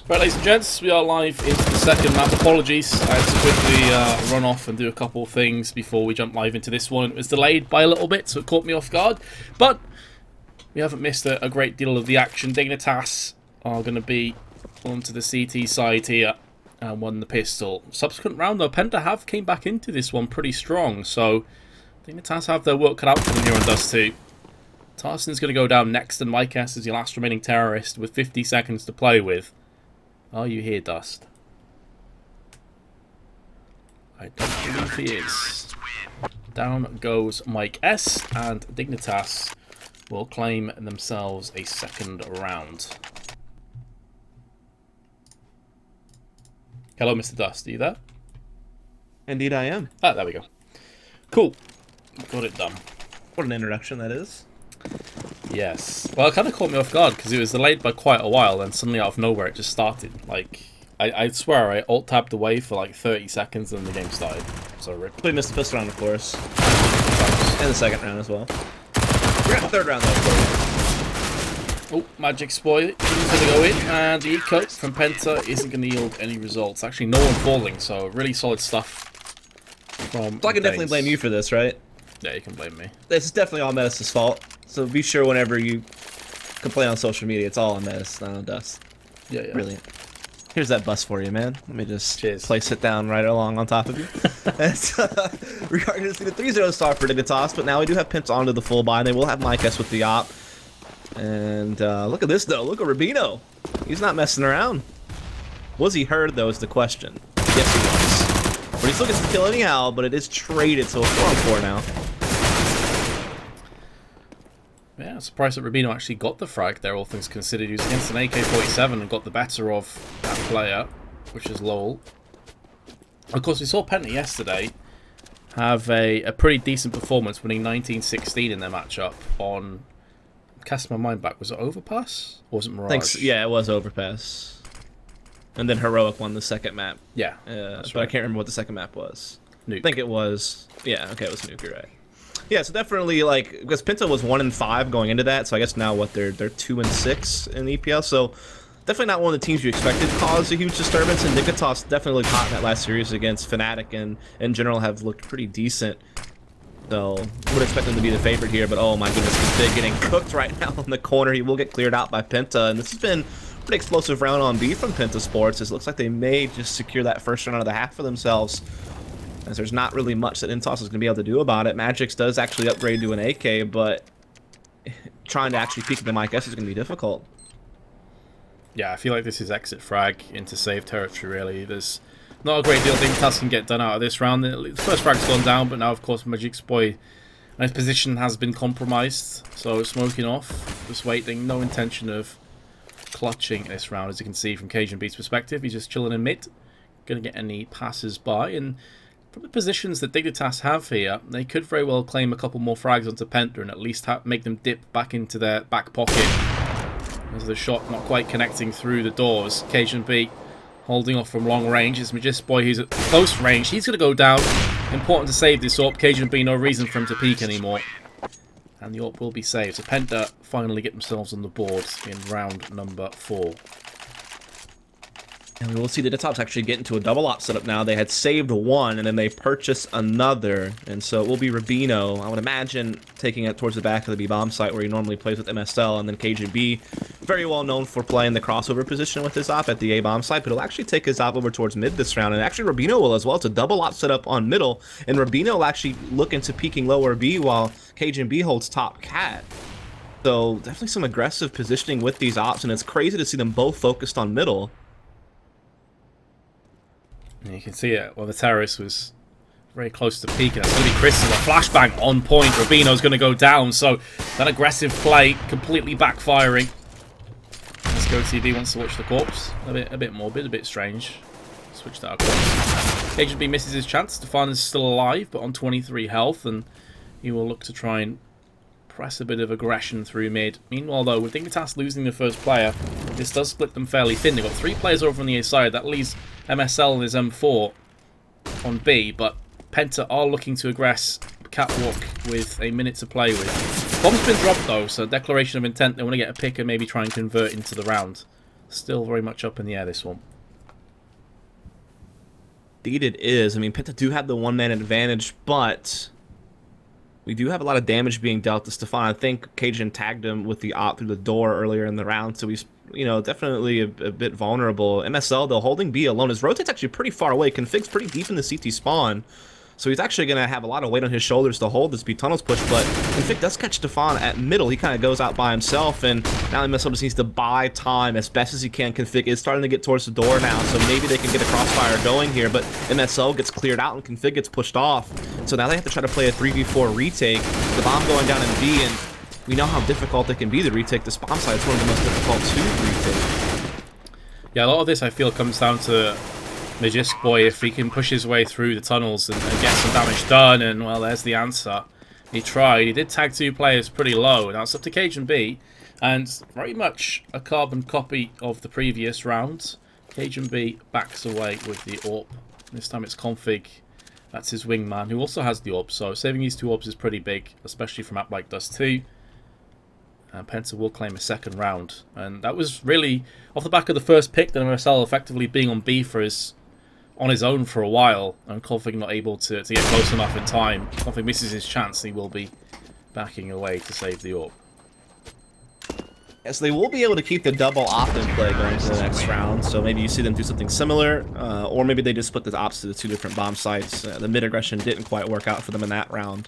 Right, ladies and gents, we are live into the second map. Apologies, I had to quickly run off and do a couple of things before we jump live into this one. It was delayed by a little bit, so it caught me off guard. But we haven't missed a great deal of the action. Dignitas are going to be onto the CT side here and won the pistol. Subsequent round, though, Penta have came back into this one pretty strong, so Dignitas have their work cut out for them here on Dust2. Tarson's going to go down next, and Mike S is your last remaining terrorist with 50 seconds to play with. Are you here, Dust? I don't believe he is. Down goes Mike S, and Dignitas will claim themselves a second round. Hello, Mr. Dust. Are you there? Indeed I am. Ah, there we go. Cool. Got it done. What an introduction that is. Yes. Well, it kind of caught me off guard because it was delayed by quite a while, and suddenly out of nowhere it just started. Like, I swear I alt-tabbed away for like 30 seconds and the game started. So rip. We missed the first round, of course. And the second round as well. We're at the third round, though. Oh, Magic Spoil is going to go in, and the eco from Penta isn't going to yield any results. Actually, no one falling, so really solid stuff from So I can definitely blame you for this, right? Yeah, you can blame me. This is definitely all Metis' fault. So be sure whenever you complain on social media, it's all on Metis, not on Dust. Yeah, yeah. Brilliant. Here's that bus for you, man. Let me just Cheers. place it down right along on top of you. We are going to see the 3-0 start for Dignitas, but now we do have Penta onto the full buy, and they will have Mike S with the op. And look at this, though. Look at Rubino. He's not messing around. Was he heard, though, is the question. Yes, he was. But he still gets the kill anyhow, but it is traded, so 4-on-4 now. Yeah, surprised that Rubino actually got the frag there, all things considered. He was against an AK-47 and got the better of that player, which is Lowell. Of course, we saw Penta yesterday have a pretty decent performance, winning 19-16 in their matchup on... Cast my mind back. Was it Overpass? Or was it Mirage? Thanks. Yeah, it was Overpass. And then Heroic won the second map. Yeah. But right. I can't remember what the second map was. Nuke. I think it was... Yeah, okay, it was Nuke, you're right. Yeah, so definitely, like, because Penta was 1-5 going into that, so I guess now, what, they're 2-6 in EPL, so definitely not one of the teams you expected to cause a huge disturbance, and Dignitas definitely looked hot in that last series against Fnatic, and in general have looked pretty decent. So, would expect them to be the favorite here, but oh my goodness, Big getting cooked right now in the corner. He will get cleared out by Penta, and this has been a pretty explosive round on B from Penta Sports. It looks like they may just secure that first round out of the half for themselves, as there's not really much that Intos is going to be able to do about it. Magix does actually upgrade to an AK, but trying to actually peek at the Mike S is going to be difficult. Yeah, I feel like this is exit frag into save territory, really. There's not a great deal Dignitas can get done out of this round. The first frag's gone down, but now, of course, Magic's boy and his position has been compromised. So smoking off, just waiting, no intention of clutching this round, as you can see from Cajun Beat's perspective. He's just chilling in mid, going to get any passes by, and from the positions that Dignitas have here, they could very well claim a couple more frags onto Penta and at least make them dip back into their back pocket. As the shot not quite connecting through the doors. Cajun Beat holding off from long range. It's Magis Boy who's at close range. He's going to go down. Important to save this AWP. Cajun Beat, no reason for him to peek anymore. And the AWP will be saved. So Penta finally get themselves on the board in round number 4. And we will see the Dignitas actually get into a double op setup now. They had saved one, and then they purchased another. And so it will be Rubino, I would imagine, taking it towards the back of the B-bomb site where he normally plays with MSL. And then KGB, very well known for playing the crossover position with his op at the A-bomb site. But he'll actually take his op over towards mid this round. And actually Rubino will as well. It's a double op setup on middle. And Rubino will actually look into peeking lower B while KGB holds top cat. So definitely some aggressive positioning with these ops. And it's crazy to see them both focused on middle. And you can see it. Well, the terrorist was very close to peaking. That's going to be Crystal. A flashbang on point. Rubino's going to go down. So that aggressive play completely backfiring. Let's go. TV wants to watch the corpse. A bit morbid, a bit strange. Switch that across. HB misses his chance. Stefan is still alive, but on 23 health, and he will look to try and press a bit of aggression through mid. Meanwhile, though, with Dignitas losing the first player, this does split them fairly thin. They've got 3 players over on the A side. That leaves MSL and his M4 on B, but Penta are looking to aggress catwalk with a minute to play with. Bomb's been dropped, though, so declaration of intent. They want to get a pick and maybe try and convert into the round. Still very much up in the air, this one. Indeed it is. I mean, Penta do have the one-man advantage, but we do have a lot of damage being dealt to Stefan. I think Cajun tagged him with the op through the door earlier in the round, so he's, you know, definitely a bit vulnerable. MSL, though, holding B alone. His rotate's actually pretty far away. Config's pretty deep in the CT spawn, so he's actually going to have a lot of weight on his shoulders to hold this B tunnels push, but Config does catch Stefan at middle. He kind of goes out by himself, and now MSL just needs to buy time as best as he can. Config is starting to get towards the door now, so maybe they can get a crossfire going here, but MSL gets cleared out and Config gets pushed off. So now they have to try to play a 3v4 retake. The bomb going down in B, and we know how difficult it can be to retake this bomb site. It's one of the most difficult to retake. Yeah, a lot of this I feel comes down to Magisk Boy, if he can push his way through the tunnels and get some damage done, and well, there's the answer. He tried. He did tag 2 players pretty low. Now it's up to Cajun B, and very much a carbon copy of the previous round. Cajun B backs away with the AWP. This time it's Config. That's his wingman, who also has the AWP, so saving these 2 AWPs is pretty big, especially from a map like Dust2. And Penta will claim a second round. And that was really off the back of the first pick, that MSL effectively being on B on his own for a while, and Config not able to get close enough in time. Config misses his chance, he will be backing away to save the AWP. Yes, they will be able to keep the double op in play going into the next round, so maybe you see them do something similar, or maybe they just split the ops to the 2 different bomb sites. The mid aggression didn't quite work out for them in that round,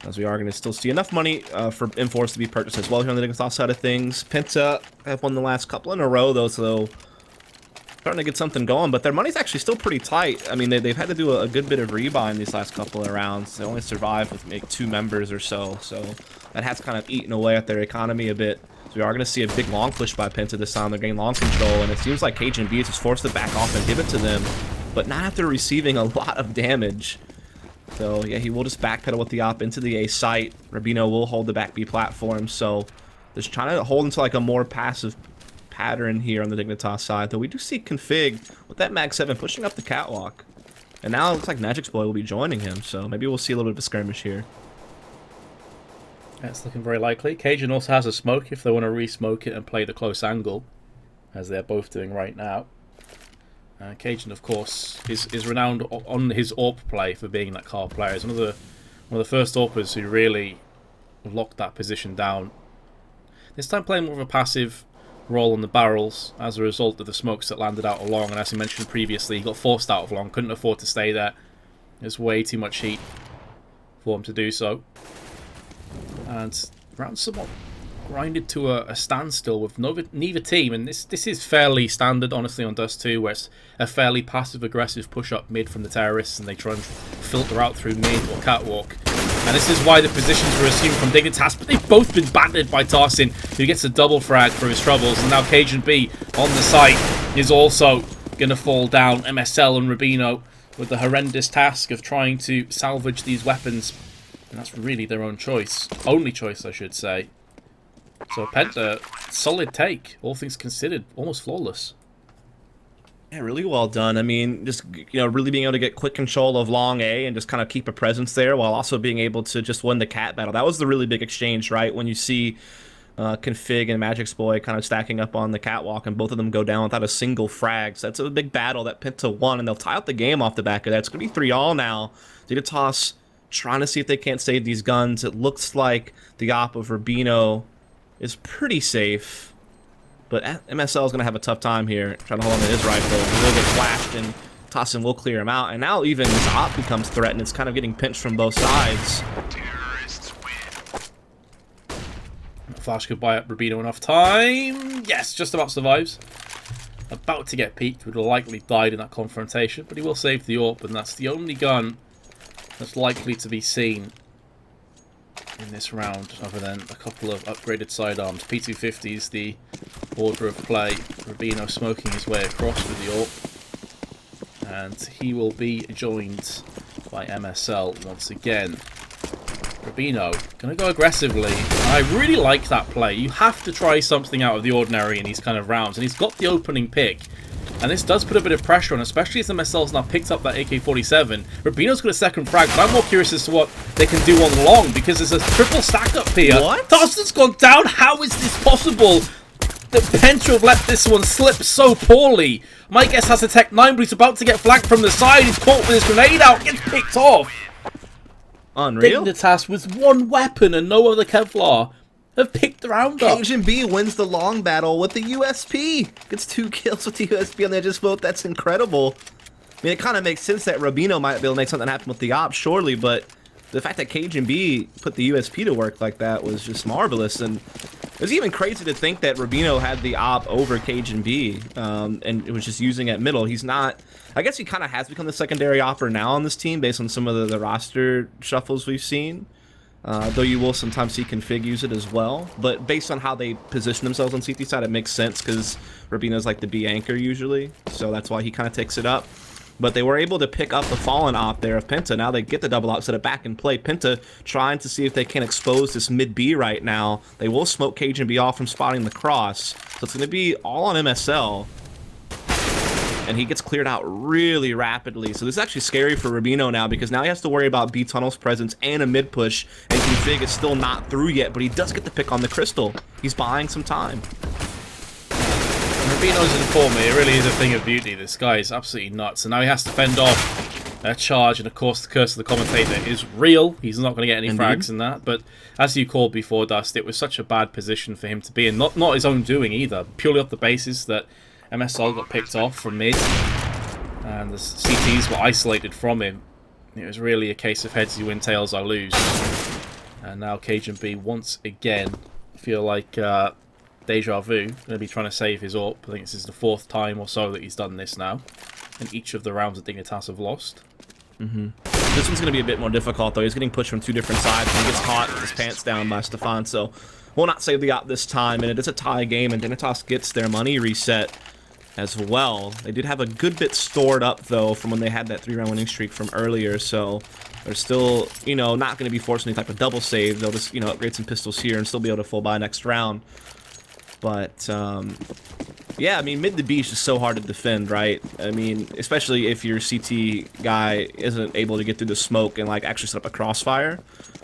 as we are going to still see enough money for M4s to be purchased as well here on the Dignitas side of things. Penta have won the last couple in a row, though, so starting to get something going, but their money's actually still pretty tight. I mean, they've had to do a good bit of rebuy in these last couple of rounds. They only survived with maybe 2 members or so that has kind of eaten away at their economy a bit. So we are going to see a big long push by Penta this time. They're getting long control, and it seems like Cajun B is just forced to back off and give it to them, but not after receiving a lot of damage. So yeah, he will just backpedal with the op into the A site. Rubino will hold the back B platform, so just trying to hold into like a more passive pattern here on the Dignitas side, though we do see Config with that Mag 7 pushing up the catwalk. And now it looks like Magic's Boy will be joining him, so maybe we'll see a little bit of a skirmish here. That's looking very likely. Cajun also has a smoke if they want to re-smoke it and play the close angle, as they're both doing right now. Cajun, of course, is renowned on his AWP play for being that car player. He's one of the first AWPers who really locked that position down. This time playing more of a passive role on the barrels as a result of the smokes that landed out of long, and as you mentioned previously, he got forced out of long, couldn't afford to stay there. There's way too much heat for him to do so. And round somewhat grinded to a standstill with neither team, and this is fairly standard honestly on Dust2, where it's a fairly passive aggressive push up mid from the terrorists and they try and filter out through mid or catwalk. And this is why the positions were assumed from Dignitas, but they've both been battered by Tarsin, who gets a double frag for his troubles, and now Cajun B on the site is also going to fall down. MSL and Rubino with the horrendous task of trying to salvage these weapons, and that's really their own choice. Only choice, I should say. So Penta, solid take, all things considered, almost flawless. Yeah, really well done. I mean, just, you know, really being able to get quick control of long A and just kind of keep a presence there while also being able to just win the cat battle. That was the really big exchange, right? When you see Config and Magic's Boy kind of stacking up on the catwalk and both of them go down without a single frag. So that's a big battle that Penta won, and they'll tie out the game off the back of that. It's going to be 3-all now. Dignitas trying to see if they can't save these guns. It looks like the op of Rubino is pretty safe, but MSL is going to have a tough time here trying to hold on to his rifle. He will get flashed, and Tossin will clear him out. And now even this op becomes threatened. It's kind of getting pinched from both sides. Flash could buy up Rubino enough time. Yes, just about survives. About to get peaked, would have likely died in that confrontation, but he will save the AWP, and that's the only gun that's likely to be seen in this round, other than a couple of upgraded sidearms. P250's the order of play. Rubino smoking his way across with the AWP, and he will be joined by MSL once again. Rubino gonna go aggressively. I really like that play. You have to try something out of the ordinary in these kind of rounds, and he's got the opening pick. And this does put a bit of pressure on, especially as MSL's now picked up that AK-47. Rubino's got a second frag, but I'm more curious as to what they can do on long, because there's a triple stack up here. What? Tarsin's gone down. How is this possible? that Penta have let this one slip so poorly. My guess has a Tech 9, but he's about to get flanked from the side. He's caught with his grenade out, gets picked off. Unreal. Dignitas with one weapon and no other Kevlar have picked the round up. Cajun B wins the long battle with the USP. Gets 2 kills with the USP on the Edges vote. That's incredible. I mean, it kind of makes sense that Rubino might be able to make something happen with the op, surely, but the fact that Cajun B put the USP to work like that was just marvelous. And it was even crazy to think that Rubino had the op over Cajun B, and it was just using at middle. He's not... I guess he kind of has become the secondary opper now on this team based on some of the roster shuffles we've seen. Though you will sometimes see Config use it as well. But based on how they position themselves on CT side, it makes sense because Rubino's like the B anchor usually. So that's why he kind of takes it up. But they were able to pick up the fallen op there of Penta. Now they get the double op, set it back in play. Penta trying to see if they can expose this mid B right now. They will smoke Cajun B off from spotting the cross. So it's going to be all on MSL. And he gets cleared out really rapidly. So this is actually scary for Rubino now because now he has to worry about B Tunnel's presence and a mid push. And Config is still not through yet, but he does get the pick on the Crystal. He's buying some time. Rubino's in form here. It really is a thing of beauty. This guy is absolutely nuts. And now he has to fend off a charge. And of course, the curse of the commentator is real. He's not going to get any frags in that. But as you called before, Dust, it was such a bad position for him to be in. Not his own doing either. Purely off the basis that MSL got picked off from mid. And the CTs were isolated from him. It was really a case of heads you win, tails I lose. And now Cajun B once again feel like deja vu. Going to be trying to save his AWP. I think this is the 4th time or so that he's done this now. And each of the rounds that Dignitas have lost. This one's going to be a bit more difficult though. He's getting pushed from 2 different sides and he gets caught with his pants down by Stefan. So will not save the op this time. And it is a tie game and Dignitas gets their money reset as well. They did have a good bit stored up though from when they had that 3-round winning streak from earlier, so they're still, you know, not going to be forced any type of double save. They'll just, you know, upgrade some pistols here and still be able to full buy next round. But yeah, I mean, mid to B is just so hard to defend, right? I mean, especially if your CT guy isn't able to get through the smoke and like actually set up a crossfire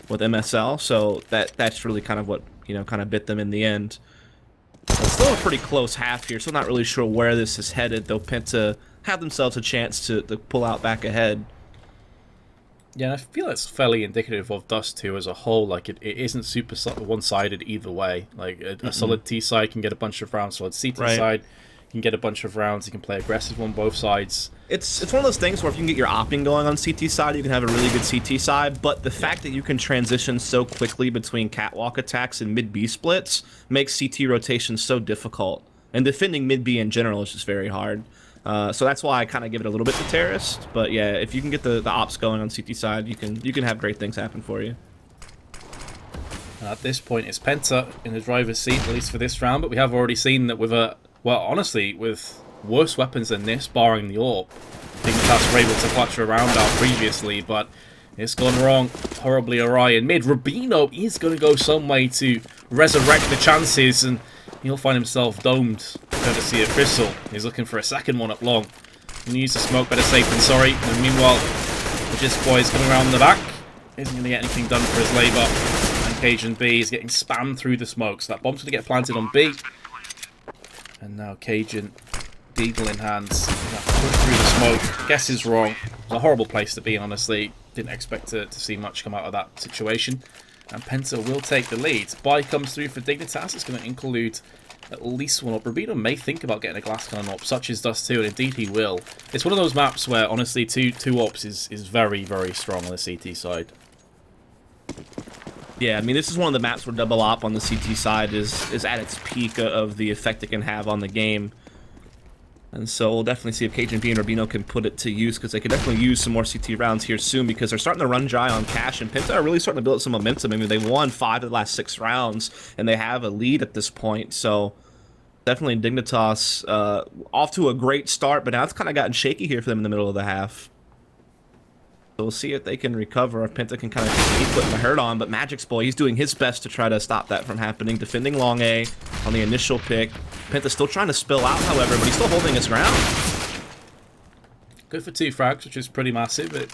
with MSL, so that's really kind of what, you know, kind of bit them in the end. It's still a pretty close half here. Still not really sure where this is headed, though Penta have themselves a chance to pull out back ahead. Yeah, I feel it's fairly indicative of Dust2 as a whole. Like, it isn't super one-sided either way. Like, a solid T side can get a bunch of rounds, solid CT side can get a bunch of rounds. You can play aggressive on both sides. It's one of those things where if you can get your opting going on CT side, you can have a really good CT side, but the fact that you can transition so quickly between catwalk attacks and mid-B splits makes CT rotation so difficult. And defending mid-B in general is just very hard. So that's why I kind of give it a little bit to Terrorist. But yeah, if you can get the ops going on CT side, you can have great things happen for you. At this point, it's Penta in the driver's seat, at least for this round. But we have already seen that with a... Well, honestly, with worse weapons than this, barring the AWP, Dignitas were able to clutch a round out previously, but it's gone wrong, horribly awry in mid. Rubino is going to go some way to resurrect the chances, and he'll find himself domed, courtesy of Crystal. He's looking for a second one up long. He use the smoke, better safe than sorry. And meanwhile, the Just Boy is coming around the back. Isn't going to get anything done for his labour. And Cajun B is getting spammed through the smoke, so that bomb's going to get planted on B. And now Cajun, Deagle in hands, push through the smoke. Guess is wrong. It's a horrible place to be, honestly. Didn't expect to see much come out of that situation. And Penta will take the lead. Buy comes through for Dignitas. It's going to include at least one up. Rubino may think about getting a glass cannon up, such as Dust2, and indeed he will. It's one of those maps where, honestly, two ops is very, very strong on the CT side. Yeah, I mean, this is one of the maps where double op on the CT side is at its peak of the effect it can have on the game. And so we'll definitely see if Cajun B and Rubino can put it to use, because they could definitely use some more CT rounds here soon, because they're starting to run dry on cash, and Penta are really starting to build up some momentum. I mean, they won 5 of the last 6 rounds, and they have a lead at this point, so definitely Dignitas off to a great start, but now it's kind of gotten shaky here for them in the middle of the half. So we'll see if they can recover, if Penta can kind of keep putting the hurt on, but Magic's boy, he's doing his best to try to stop that from happening, defending long A on the initial pick. Penta's still trying to spill out, however, but he's still holding his ground. Good for 2 frags, which is pretty massive. It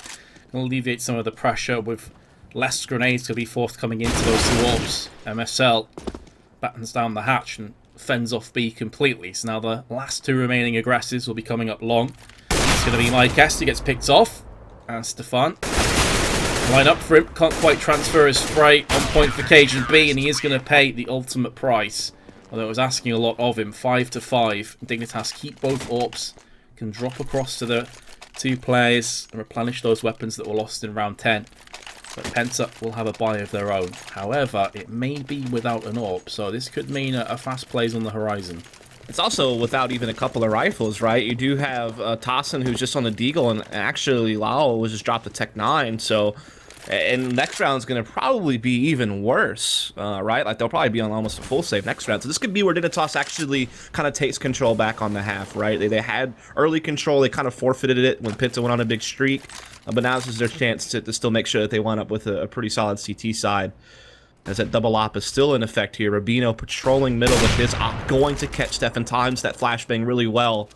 will alleviate some of the pressure with less grenades to be forthcoming into those 2 orbs. MSL battens down the hatch and fends off B completely. So now the last two remaining aggressors will be coming up long. It's going to be Mykes who gets picked off. And Stefan. Line up for him. Can't quite transfer his spray. On point for Cajun B, and he is going to pay the ultimate price. Although it was asking a lot of him. 5-5. Dignitas keep both AWPs. Can drop across to the two players and replenish those weapons that were lost in round 10. But Penta will have a buy of their own. However, it may be without an AWP, so this could mean a fast plays on the horizon. It's also without even a couple of rifles, right? You do have Tossin, who's just on the Deagle, and actually Lao was just dropped the Tech 9, so... And next round's going to probably be even worse, right? Like, they'll probably be on almost a full save next round. So this could be where Dignitas actually kind of takes control back on the half, right? They had early control. They kind of forfeited it when Penta went on a big streak. But now this is their chance to still make sure that they wind up with a pretty solid CT side. As that double op is still in effect here. Rubino patrolling middle with his op, going to catch Stefan. Times that flashbang really well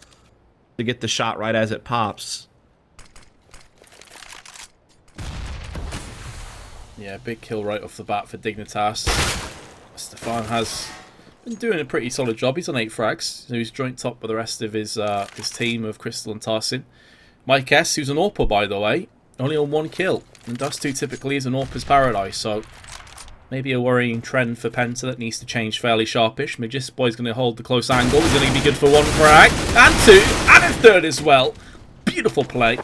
to get the shot right as it pops. Yeah, big kill right off the bat for Dignitas. Stefan has been doing a pretty solid job. He's on 8 frags, so he's joint top with the rest of his team of Crystal and Tarsin. Mykes, who's an AWPer by the way, only on 1 kill. And Dust2 typically is an AWPer's paradise, so maybe a worrying trend for Penta that needs to change fairly sharpish. Magist Boy's going to hold the close angle. He's going to be good for 1 frag, and 2, and a 3rd as well. Beautiful play.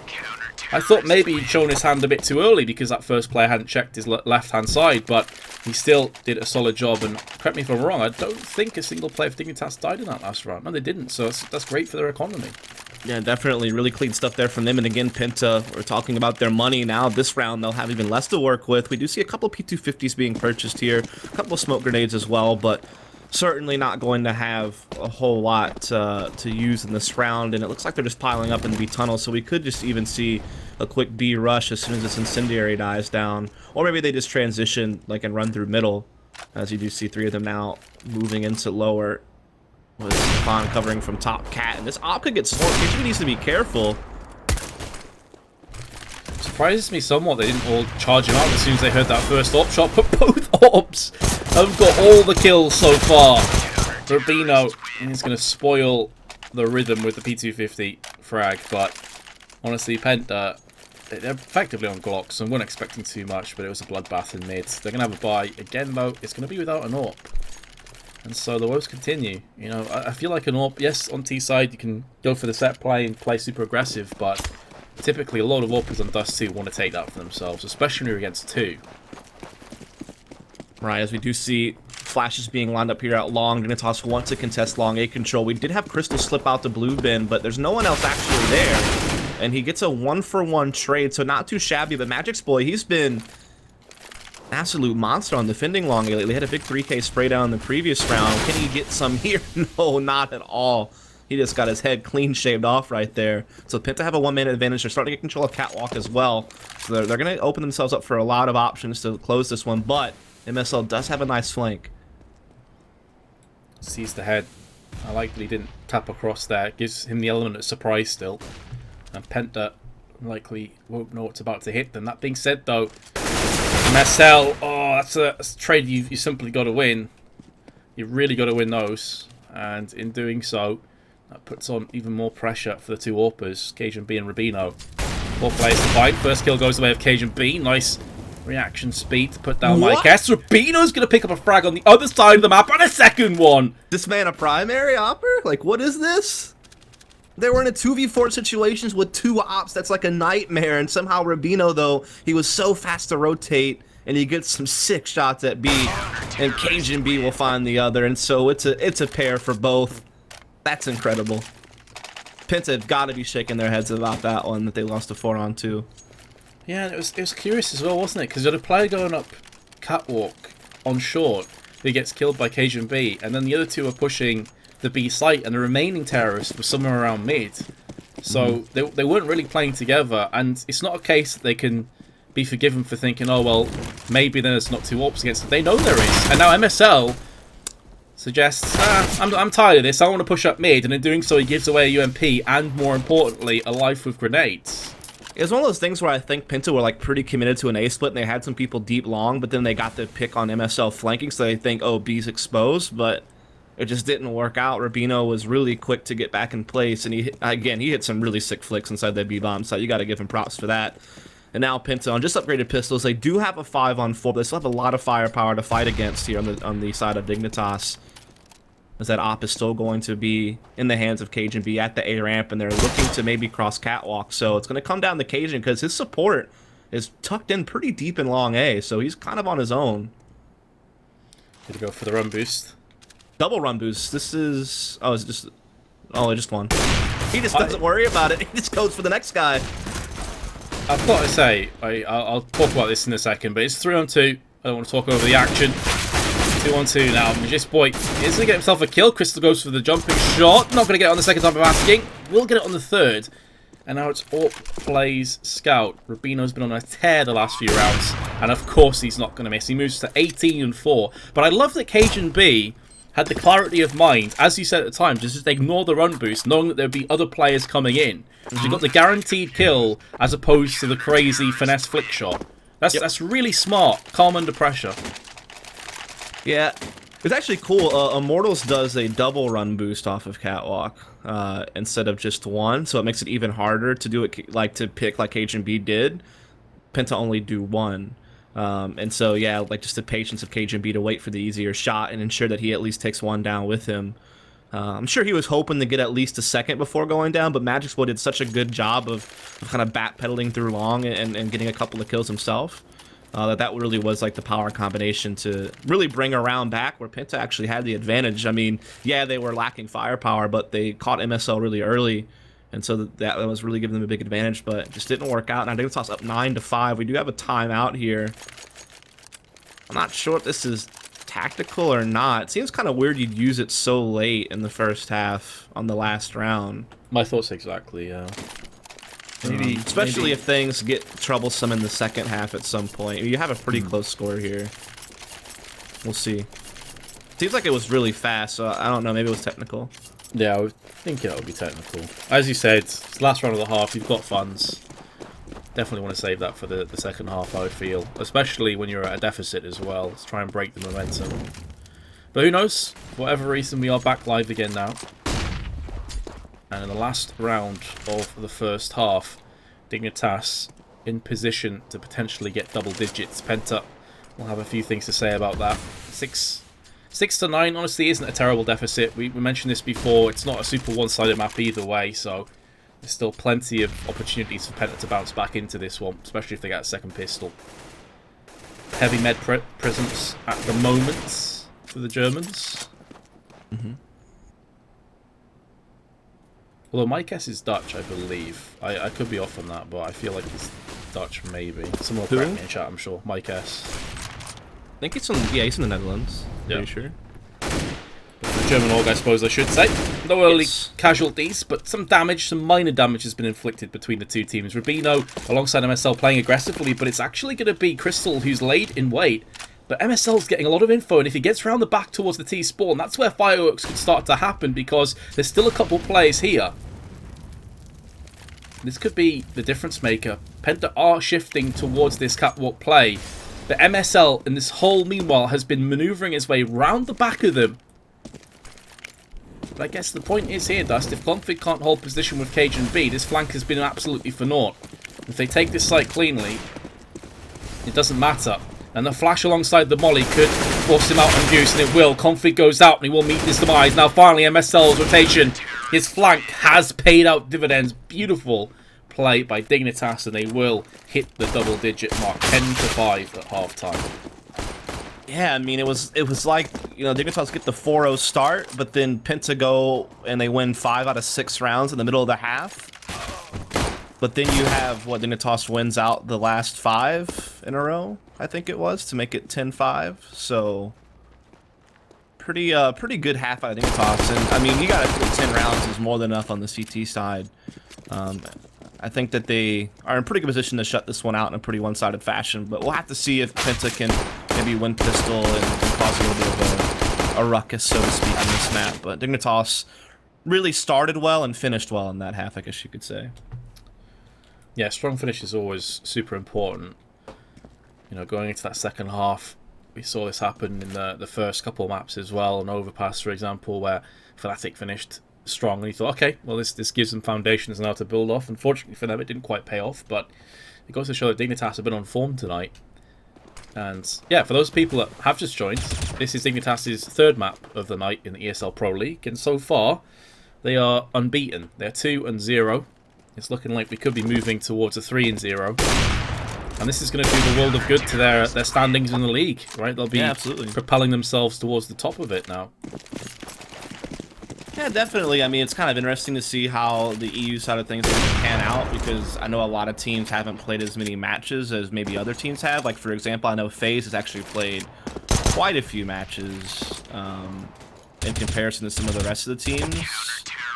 I thought maybe he'd shown his hand a bit too early because that first player hadn't checked his left-hand side, but he still did a solid job. And correct me if I'm wrong, I don't think a single player for Dignitas died in that last round. No, they didn't, so that's great for their economy. Yeah, definitely. Really clean stuff there from them. And again, Penta, we're talking about their money now. This round, they'll have even less to work with. We do see a couple of P250s being purchased here, a couple of smoke grenades as well, but certainly not going to have a whole lot to use in this round. And it looks like they're just piling up in the B tunnel, so we could just even see a quick B rush as soon as this incendiary dies down. Or maybe they just transition like and run through middle, as you do see 3 of them now moving into lower. With Stefan covering from top cat, and this op could get swarmed. He needs to be careful. Surprises me somewhat they didn't all charge him out as soon as they heard that first AWP shot, but both AWPs have got all the kills so far. Rubino is going to spoil the rhythm with the P250 frag, but honestly, Penta, they're effectively on Glocks, so I wasn't expecting too much, but it was a bloodbath in mid. They're going to have a buy. Again, though, it's going to be without an AWP. And so the woes continue. You know, I feel like an AWP, yes, on T side, you can go for the set play and play super aggressive, but typically a lot of AWPers on Dust2 want to take that for themselves, especially when you're against 2. Right, as we do see flashes being lined up here at long. Dignitas wants to contest long A control. We did have Crystal slip out the blue bin, but there's no one else actually there. And he gets a 1-for-1 trade, so not too shabby, but Magic's Boy, he's been absolute monster on defending long A lately. They had a big 3K spray down in the previous round. Can he get some here? No, not at all. He just got his head clean shaved off right there. So Penta have a 1-man advantage. They're starting to get control of Catwalk as well. So they're going to open themselves up for a lot of options to close this one. But MSL does have a nice flank. Sees the head. I like that he didn't tap across there. It gives him the element of surprise still. And Penta likely won't know what's about to hit them. That being said, though, MSL, oh, that's a trade you simply got to win. You've really got to win those. And in doing so, that puts on even more pressure for the 2 AWPers, Cajun B and Rubino. 4 players to fight. First kill goes the way of Cajun B. Nice reaction speed to put down Mykes. Rubino's going to pick up a frag on the other side of the map and a second one. This man a primary opper? Like, what is this? They were in a 2v4 situations with 2 ops. That's like a nightmare. And somehow Rubino, though, he was so fast to rotate, and he gets some sick shots at B, and Cajun B will find the other. And so it's a pair for both. That's incredible. Penta have got to be shaking their heads about that one, that they lost a 4-on-2. Yeah, and it was curious as well, wasn't it? Because you had a player going up catwalk on short who gets killed by Cajun B, and then the other 2 are pushing the B site, and the remaining terrorist was somewhere around mid. So they weren't really playing together, and it's not a case that they can be forgiven for thinking, oh, well, maybe there's not 2 AWPs against them. They know there is. And now MSL suggests, I'm tired of this, I want to push up mid, and in doing so he gives away a UMP, and more importantly, a life with grenades. It was one of those things where I think Penta were like pretty committed to an A split, and they had some people deep long, but then they got the pick on MSL flanking, so they think, oh, B's exposed, but it just didn't work out. Rubino was really quick to get back in place, and he hit some really sick flicks inside that B-bomb, so you got to give him props for that. And now Penta on just upgraded pistols. They do have a 5-on-4, but they still have a lot of firepower to fight against here on the side of Dignitas. As that op is still going to be in the hands of Cajun B at the A ramp, and they're looking to maybe cross catwalk. So it's going to come down to Cajun because his support is tucked in pretty deep in long A, so he's kind of on his own. Gonna go for the run boost. Double run boost. This is... Oh, it's just... Oh, I just won. He just doesn't worry about it. He just goes for the next guy. I've got to say, I'll talk about this in a second, but it's 3-on-2. I don't want to talk over the action. 2-on-2 now. Magisboy is going to get himself a kill. Crystal goes for the jumping shot. Not going to get it on the second time of asking. Will get it on the third. And now it's AWP plays Scout. Rubino's been on a tear the last few rounds. And of course he's not going to miss. He moves to 18-4. But I love that Cajun B had the clarity of mind, as you said at the time, just to ignore the run boost, knowing that there'd be other players coming in. So you got the guaranteed kill as opposed to the crazy finesse flick shot. That's really smart. Calm under pressure. Yeah, it's actually cool. Immortals does a double run boost off of Catwalk instead of just one, so it makes it even harder to do it to pick like Cajun B did. Penta only do one. And so, yeah, like just the patience of Cajun B to wait for the easier shot and ensure that he at least takes one down with him. I'm sure he was hoping to get at least a second before going down, but Magicboy did such a good job of kind of backpedaling through long and getting a couple of kills himself. That really was like the power combination to really bring a round back where Penta actually had the advantage. I mean, yeah, they were lacking firepower, but they caught MSL really early. And so that was really giving them a big advantage, but it just didn't work out. Now Dignitas up 9-5. We do have a timeout here. I'm not sure if this is tactical or not. It seems kind of weird you'd use it so late in the first half on the last round. My thoughts exactly, yeah. Especially if things get troublesome in the second half at some point. You have a pretty close score here. We'll see. Seems like it was really fast, so I don't know. Maybe it was technical. Yeah, I would think it would be technical. As you said, it's the last round of the half. You've got funds. Definitely want to save that for the second half, I would feel. Especially when you're at a deficit as well. Let's try and break the momentum. But who knows? For whatever reason, we are back live again now. And in the last round of the first half, Dignitas in position to potentially get double digits. Penta will have a few things to say about that. 6-9 honestly isn't a terrible deficit. We mentioned this before. It's not a super one-sided map either way, so there's still plenty of opportunities for Penta to bounce back into this one, especially if they get a second pistol. Heavy med presence at the moment for the Germans. Although my guess is Dutch, I believe. I could be off on that, but I feel like it's Dutch, maybe. Someone will correct me in chat, I'm sure. My guess. I think it's he's in the Netherlands. Yeah. Pretty sure. The German org, I suppose I should say. No early casualties, but some damage, some minor damage has been inflicted between the two teams. Rubino, alongside MSL, playing aggressively, but it's actually going to be Crystal who's laid in wait. But MSL's getting a lot of info, and if he gets around the back towards the T-spawn, that's where fireworks could start to happen, because there's still a couple players here. This could be the difference maker. Penta are shifting towards this catwalk play. But MSL, in this whole meanwhile, has been maneuvering his way round the back of them. But I guess the point is here, Dust, if Config can't hold position with Cajun B, this flank has been absolutely for naught. If they take this site cleanly, it doesn't matter. And the flash alongside the molly could force him out on juice, and it will. Config goes out, and he will meet his demise. Now, finally, MSL's rotation. His flank has paid out dividends. Beautiful play by Dignitas, and they will hit the double-digit mark. 10-5 at halftime. Yeah, I mean, it was like, you know, Dignitas get the 4-0 start, but then Penta go and they win 5 out of 6 rounds in the middle of the half. But then you have, what, Dignitas wins out the last 5 in a row, I think it was, to make it 10-5. So, pretty good half out of Dignitas. And, I mean, you got to put 10 rounds is more than enough on the CT side. I think that they are in pretty good position to shut this one out in a pretty one-sided fashion. But we'll have to see if Penta can maybe win pistol and cause a little bit of a ruckus, so to speak, on this map. But Dignitas really started well and finished well in that half, I guess you could say. Yeah, strong finish is always super important. You know, going into that second half, We saw this happen in the first couple of maps as well, on Overpass, for example, where Fnatic finished strong, and you thought, okay, well, this gives them foundations now to build off. Unfortunately for them, it didn't quite pay off, but it goes to show that Dignitas have been on form tonight. And yeah, for those people that have just joined, this is Dignitas' third map of the night in the ESL Pro League, and so far they are unbeaten. They're 2-0. It's looking like we could be moving towards a 3-0. And this is going to do the world of good to their standings in the league, right? They'll be propelling themselves towards the top of it now. Yeah, definitely. I mean, it's kind of interesting to see how the EU side of things are going to pan out, because I know a lot of teams haven't played as many matches as maybe other teams have. Like, for example, I know FaZe has actually played quite a few matches in comparison to some of the rest of the teams.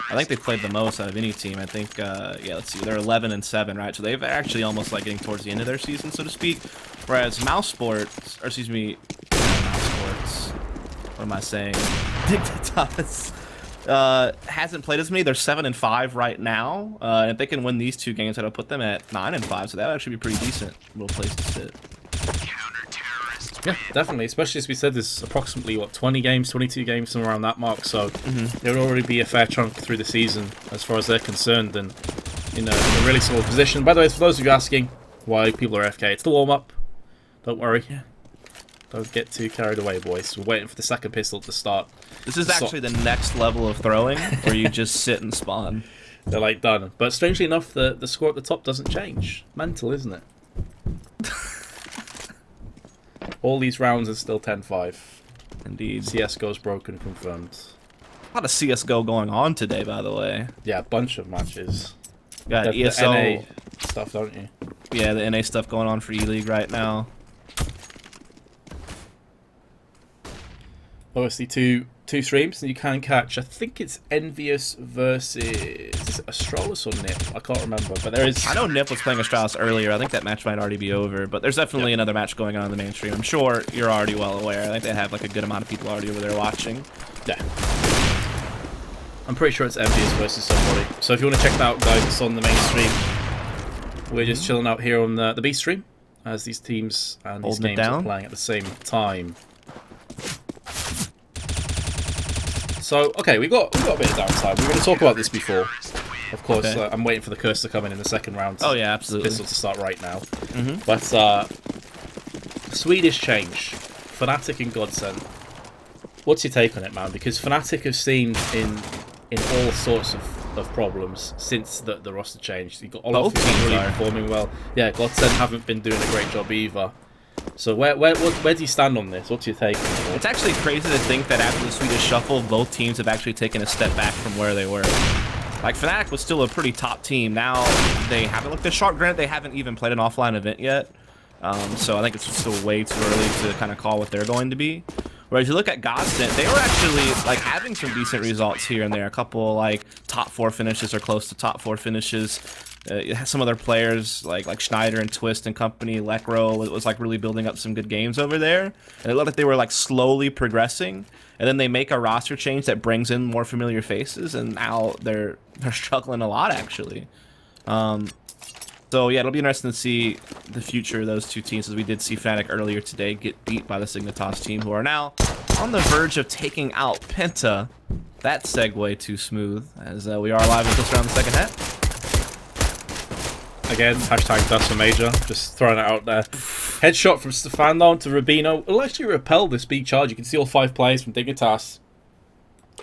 I think they played the most out of any team. I think, yeah, let's see, they're 11-7, right? So they've actually almost like getting towards the end of their season, so to speak. Whereas Mouse Sports, or excuse me, Mouse Sports, what am I saying? Dignitas hasn't played as many. They're 7-5 right now. And if they can win these 2 games, that'll put them at 9-5. So that would actually be pretty decent little place to sit. Yeah, definitely. Especially as we said, there's approximately, what, 20 games, 22 games, somewhere around that mark. So there would already be a fair chunk through the season as far as they're concerned, and in a really solid position. By the way, for those of you asking why people are AFK, it's the warm-up. Don't worry. Don't get too carried away, boys. We're waiting for the second pistol to start. This is actually the next level of throwing, where you just sit and spawn. They're like done. But strangely enough, the score at the top doesn't change. Mental, isn't it? All these rounds are still 10-5. Indeed. CSGO's broken, confirmed. A lot of CSGO going on today, by the way. Yeah, a bunch of matches. Got the ESL NA stuff, don't you? Yeah, the NA stuff going on for E-League right now. Obviously, two streams that you can catch. I think it's Envious versus, is it Astralis or Nip? I can't remember, but there is. I know Nip was playing Astralis earlier. I think that match might already be over, but there's definitely another match going on in the main stream. I'm sure you're already well aware. I think they have like a good amount of people already over there watching. Yeah. I'm pretty sure it's Envious versus somebody. So if you want to check that out, guys, it's on the main stream. We're just chilling out here on the B stream as these teams and these games are playing at the same time. So, okay, we got a bit of downtime. We were going to talk about this before. Of course, I'm waiting for the curse to come in the second round. Oh, yeah, absolutely. Pistol to start right now. But, Swedish change. Fnatic and Godsend. What's your take on it, man? Because Fnatic have seen in all sorts of problems since the roster changed. You've got Olaf really performing well. Yeah, Godsend haven't been doing a great job either. So where do you stand on this? What's your take on it? It's actually crazy to think that after the Swedish shuffle, both teams have actually taken a step back from where they were. Like, Fnatic was still a pretty top team. Now they haven't looked as sharp. Granted, they haven't even played an offline event yet. So I think it's still way too early to kind of call what they're going to be. Whereas you look at Godsend, they were actually like having some decent results here and there. A couple like top 4 finishes or close to top 4 finishes. Some other players like Schneider and Twist and company, Lekro was like really building up some good games over there, and it looked like they were like slowly progressing. And then they make a roster change that brings in more familiar faces, and now they're struggling a lot actually. So yeah, it'll be interesting to see the future of those two teams, as we did see Fnatic earlier today get beat by the Dignitas team, who are now on the verge of taking out Penta. That segue too smooth, as we are live with this round the second half. Again, hashtag Dust2 Major, just throwing it out there. Headshot from Stefano to Rubino. It'll actually repel this B charge. You can see all 5 players from Dignitas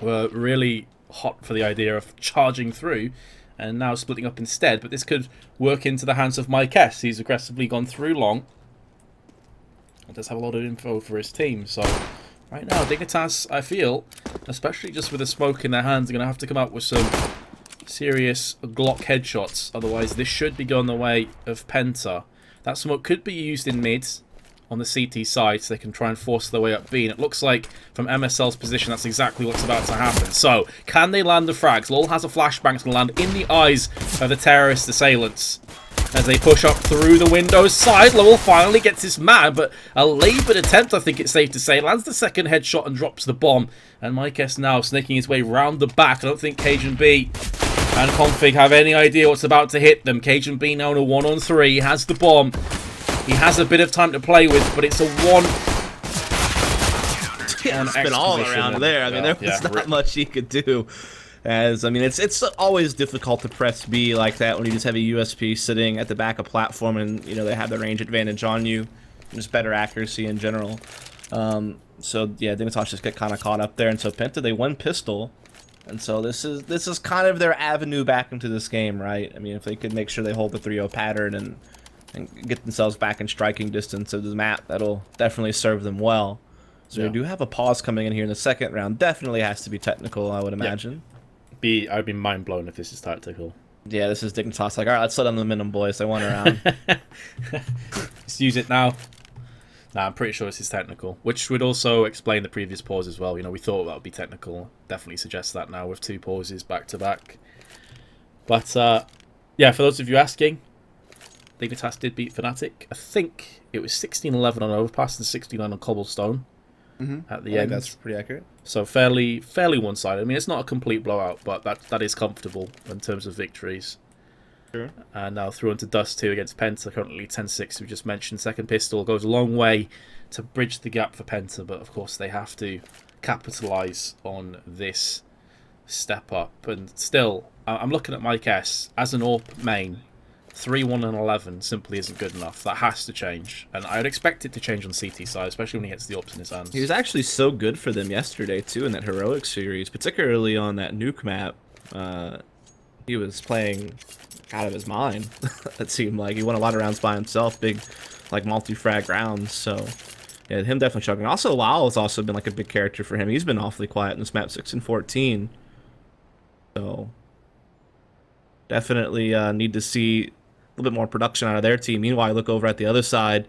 were really hot for the idea of charging through and now splitting up instead. But this could work into the hands of Mike S. He's aggressively gone through long. He does have a lot of info for his team. So right now, Dignitas, I feel, especially just with the smoke in their hands, are going to have to come out with some serious Glock headshots. Otherwise, this should be going the way of Penta. That smoke could be used in mid on the CT side, so they can try and force their way up B. And it looks like from MSL's position, that's exactly what's about to happen. So, can they land the frags? Lol has a flashbang that's going to land in the eyes of the terrorist assailants as they push up through the windows side. Lowell finally gets his man, but a laboured attempt, I think it's safe to say. Lands the second headshot and drops the bomb. And Mike S now snaking his way round the back. I don't think Cajun B and Config have any idea what's about to hit them. Cajun B now in a 1-on-3. He has the bomb. He has a bit of time to play with, but it's a yeah, on spin X all position around and- there. I mean, there yeah, was not much he could do. As I mean, it's always difficult to press B like that when you just have a USP sitting at the back of platform, and you know they have the range advantage on you, just better accuracy in general. So yeah, Dignitas just get kind of caught up there, and so Penta they won pistol, and so this is kind of their avenue back into this game, right? I mean, if they could make sure they hold the 3-0 pattern and get themselves back in striking distance of the map, that'll definitely serve them well. So Yeah. we do have a pause coming in here in the second round. Definitely has to be technical, I would imagine. I'd be mind blown if this is tactical. Yeah, this is Dignitas. Like, all right, let's let on the minimum, boys. They want around. Let's use it now. Nah, I'm pretty sure this is technical, which would also explain the previous pause as well. You know, we thought that would be technical. Definitely suggests that now with 2 pauses back to back. But yeah, for those of you asking, Dignitas did beat Fnatic. I think it was 16-11 on Overpass and 69 on Cobblestone at the end. That's pretty accurate. So fairly one-sided. I mean, it's not a complete blowout, but that is comfortable in terms of victories. Sure. And now through into Dust2 against Penta, currently 10-6, we just mentioned. Second pistol goes a long way to bridge the gap for Penta, but of course they have to capitalise on this step up. And still, I'm looking at Mike S. As an AWP main, 3-1 and 11 simply isn't good enough. That has to change. And I'd expect it to change on CT side, especially when he gets the AWPs in his hands. He was actually so good for them yesterday, too, in that Heroic series, particularly on that nuke map. He was playing out of his mind, it seemed like. He won a lot of rounds by himself, big, like, multi-frag rounds, so... Yeah, him definitely struggling. Also, Lyle has also been, like, a big character for him. He's been awfully quiet in this map, 6 and 14. So... Definitely need to see a little bit more production out of their team. Meanwhile, I look over at the other side.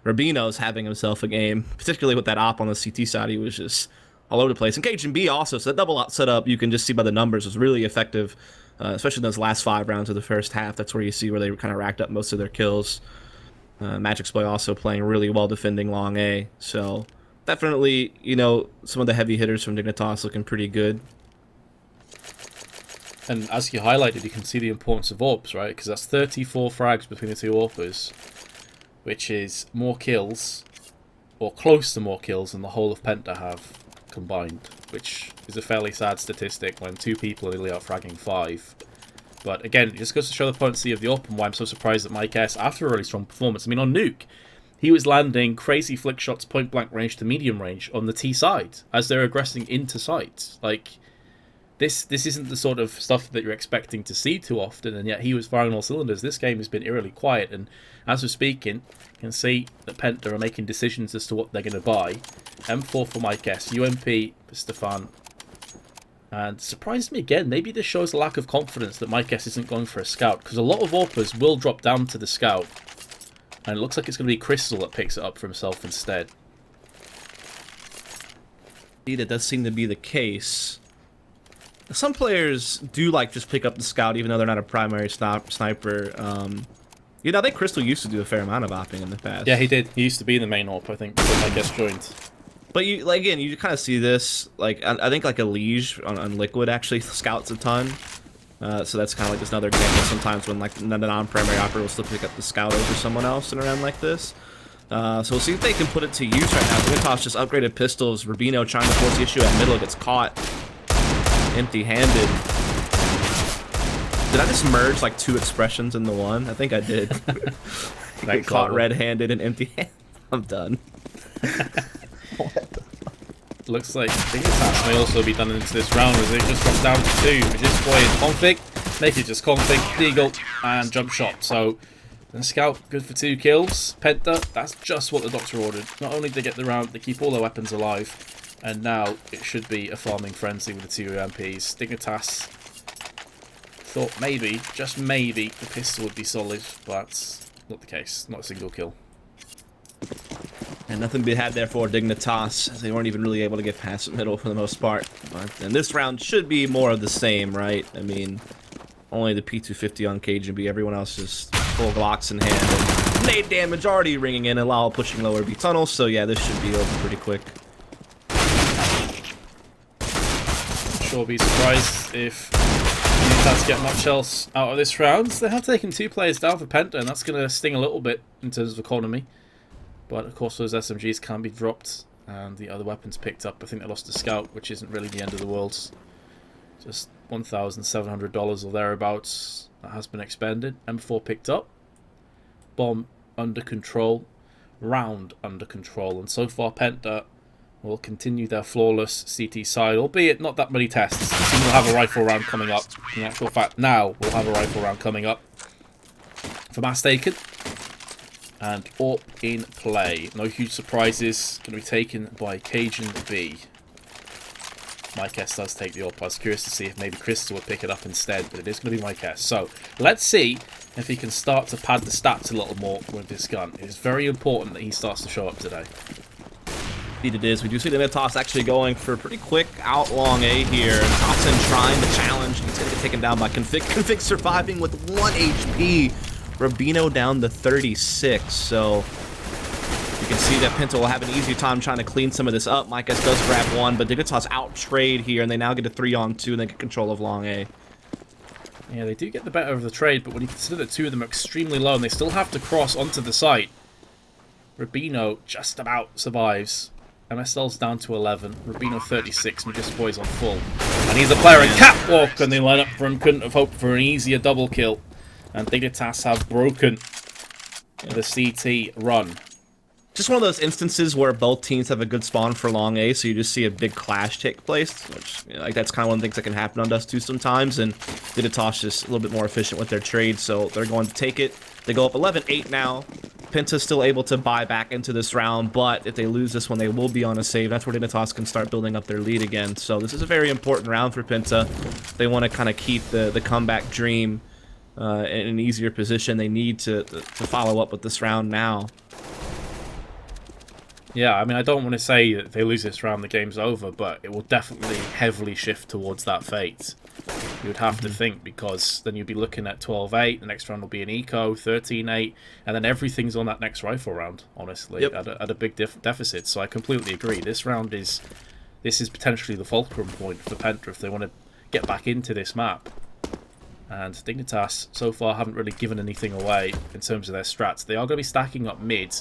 Rubino's having himself a game, particularly with that op on the CT side. He was just all over the place. And KGB also, so that double op setup, you can just see by the numbers, was really effective, especially in those last 5 rounds of the first half. That's where you see where they kind of racked up most of their kills. Matchday also playing really well defending long A. So definitely, you know, some of the heavy hitters from Dignitas looking pretty good. And as you highlighted, you can see the importance of AWPs, right? Because that's 34 frags between the 2 AWPers, which is more kills, or close to more kills than the whole of Penta have combined, which is a fairly sad statistic when 2 people are nearly out fragging 5. But again, it just goes to show the potency of the AWP and why I'm so surprised that Mike S, after a really strong performance, I mean, on Nuke, he was landing crazy flick shots point blank range to medium range on the T side as they're aggressing into sites. Like, This isn't the sort of stuff that you're expecting to see too often, and yet he was firing all cylinders. This game has been eerily quiet, and as we're speaking, you can see that Penta are making decisions as to what they're going to buy. M4 for Mike S, UMP for Stefan, and surprised me again, maybe this shows a lack of confidence that Mike S isn't going for a scout, because a lot of AWPers will drop down to the scout, and it looks like it's going to be Crystal that picks it up for himself instead. That does seem to be the case. Some players do like just pick up the scout, even though they're not a primary sniper. You know, I think Crystal used to do a fair amount of opping in the past. Yeah, he did. He used to be in the main AWP, I think, before Mike S joined. But you, like, again, you kind of see this. Like, I think like a Liege on Liquid actually scouts a ton. So that's kind of like just another example. Sometimes when like the non-primary operator will still pick up the scout over someone else in a round like this. So we'll see if they can put it to use right now. Dignitas just upgraded pistols. Rubino trying to force the issue at middle, gets caught empty-handed. Did I just merge like 2 expressions into one? I think I did. Got caught red-handed and empty-handed. I'm done. Looks like Dignitas may also be done into this round as it just drops down to 2. This boy is config, make it just config, deagle, and jump shot. So, and Scout, good for 2 kills. Penta, that's just what the Doctor ordered. Not only did they get the round, they keep all their weapons alive. And now it should be a farming frenzy with the 2 UMPs. Dignitas thought maybe, just maybe, the pistol would be solid, but not the case. Not a single kill. And nothing to be had there for Dignitas. They weren't even really able to get past the middle for the most part. And this round should be more of the same, right? I mean, only the P250 on KGB. Everyone else is full Glocks in hand. And nade damage already ringing in, and Lyle pushing lower B tunnels. So yeah, this should be over pretty quick. Sure be surprised if Dignitas get much else out of this round. They have taken 2 players down for Penta, and that's going to sting a little bit in terms of economy. But of course those SMGs can be dropped And the other weapons picked up. I think they lost a scout, which isn't really the end of the world. Just $1,700 or thereabouts that has been expended. M4 picked up. Bomb under control. Round under control. And so far Penta will continue their flawless CT side, albeit not that many tests. Soon we'll have a rifle round coming up. In actual fact, now we'll have a rifle round coming up for Matchday. And AWP in play. No huge surprises. Going to be taken by Cajun B. Mike S does take the AWP. I was curious to see if maybe Crystal would pick it up instead, but it is going to be Mike S. So, let's see if he can start to pad the stats a little more with this gun. It is very important that he starts to show up today. Indeed it is. We do see Dignitas actually going for a pretty quick out long A here. Dotson trying to challenge. He's going to get taken down by Config. Config surviving with 1 HP. Rubino down to 36. So you can see that Penta will have an easier time trying to clean some of this up. Mike S does grab one, but Dignitas out trade here, and they now get a 3-on-2, and they get control of long A. Yeah, they do get the better of the trade, but when you consider that 2 of them are extremely low, and they still have to cross onto the site, Rubino just about survives. MSL's down to 11. Rubino 36. Magisboy's on full. And he's a player in catwalk, and they line up for him. Couldn't have hoped for an easier double kill. And Dignitas have broken the CT run. Just one of those instances where both teams have a good spawn for long A, so you just see a big clash take place, which, you know, like, that's kind of one of the things that can happen on Dust2 sometimes, and Dignitas just a little bit more efficient with their trade, so they're going to take it. They go up 11-8 now. Penta's still able to buy back into this round, but if they lose this one, they will be on a save. That's where Dignitas can start building up their lead again, so this is a very important round for Penta. They want to kind of keep the comeback dream in an easier position. They need to follow up with this round now. Yeah, I mean, I don't want to say that if they lose this round, the game's over, but it will definitely heavily shift towards that fate. You would have to think, because then you'd be looking at 12-8, the next round will be an eco, 13-8, and then everything's on that next rifle round, honestly, at a big deficit. So I completely agree. This round is potentially the fulcrum point for Penta if they want to get back into this map. And Dignitas so far haven't really given anything away in terms of their strats. They are going to be stacking up mid.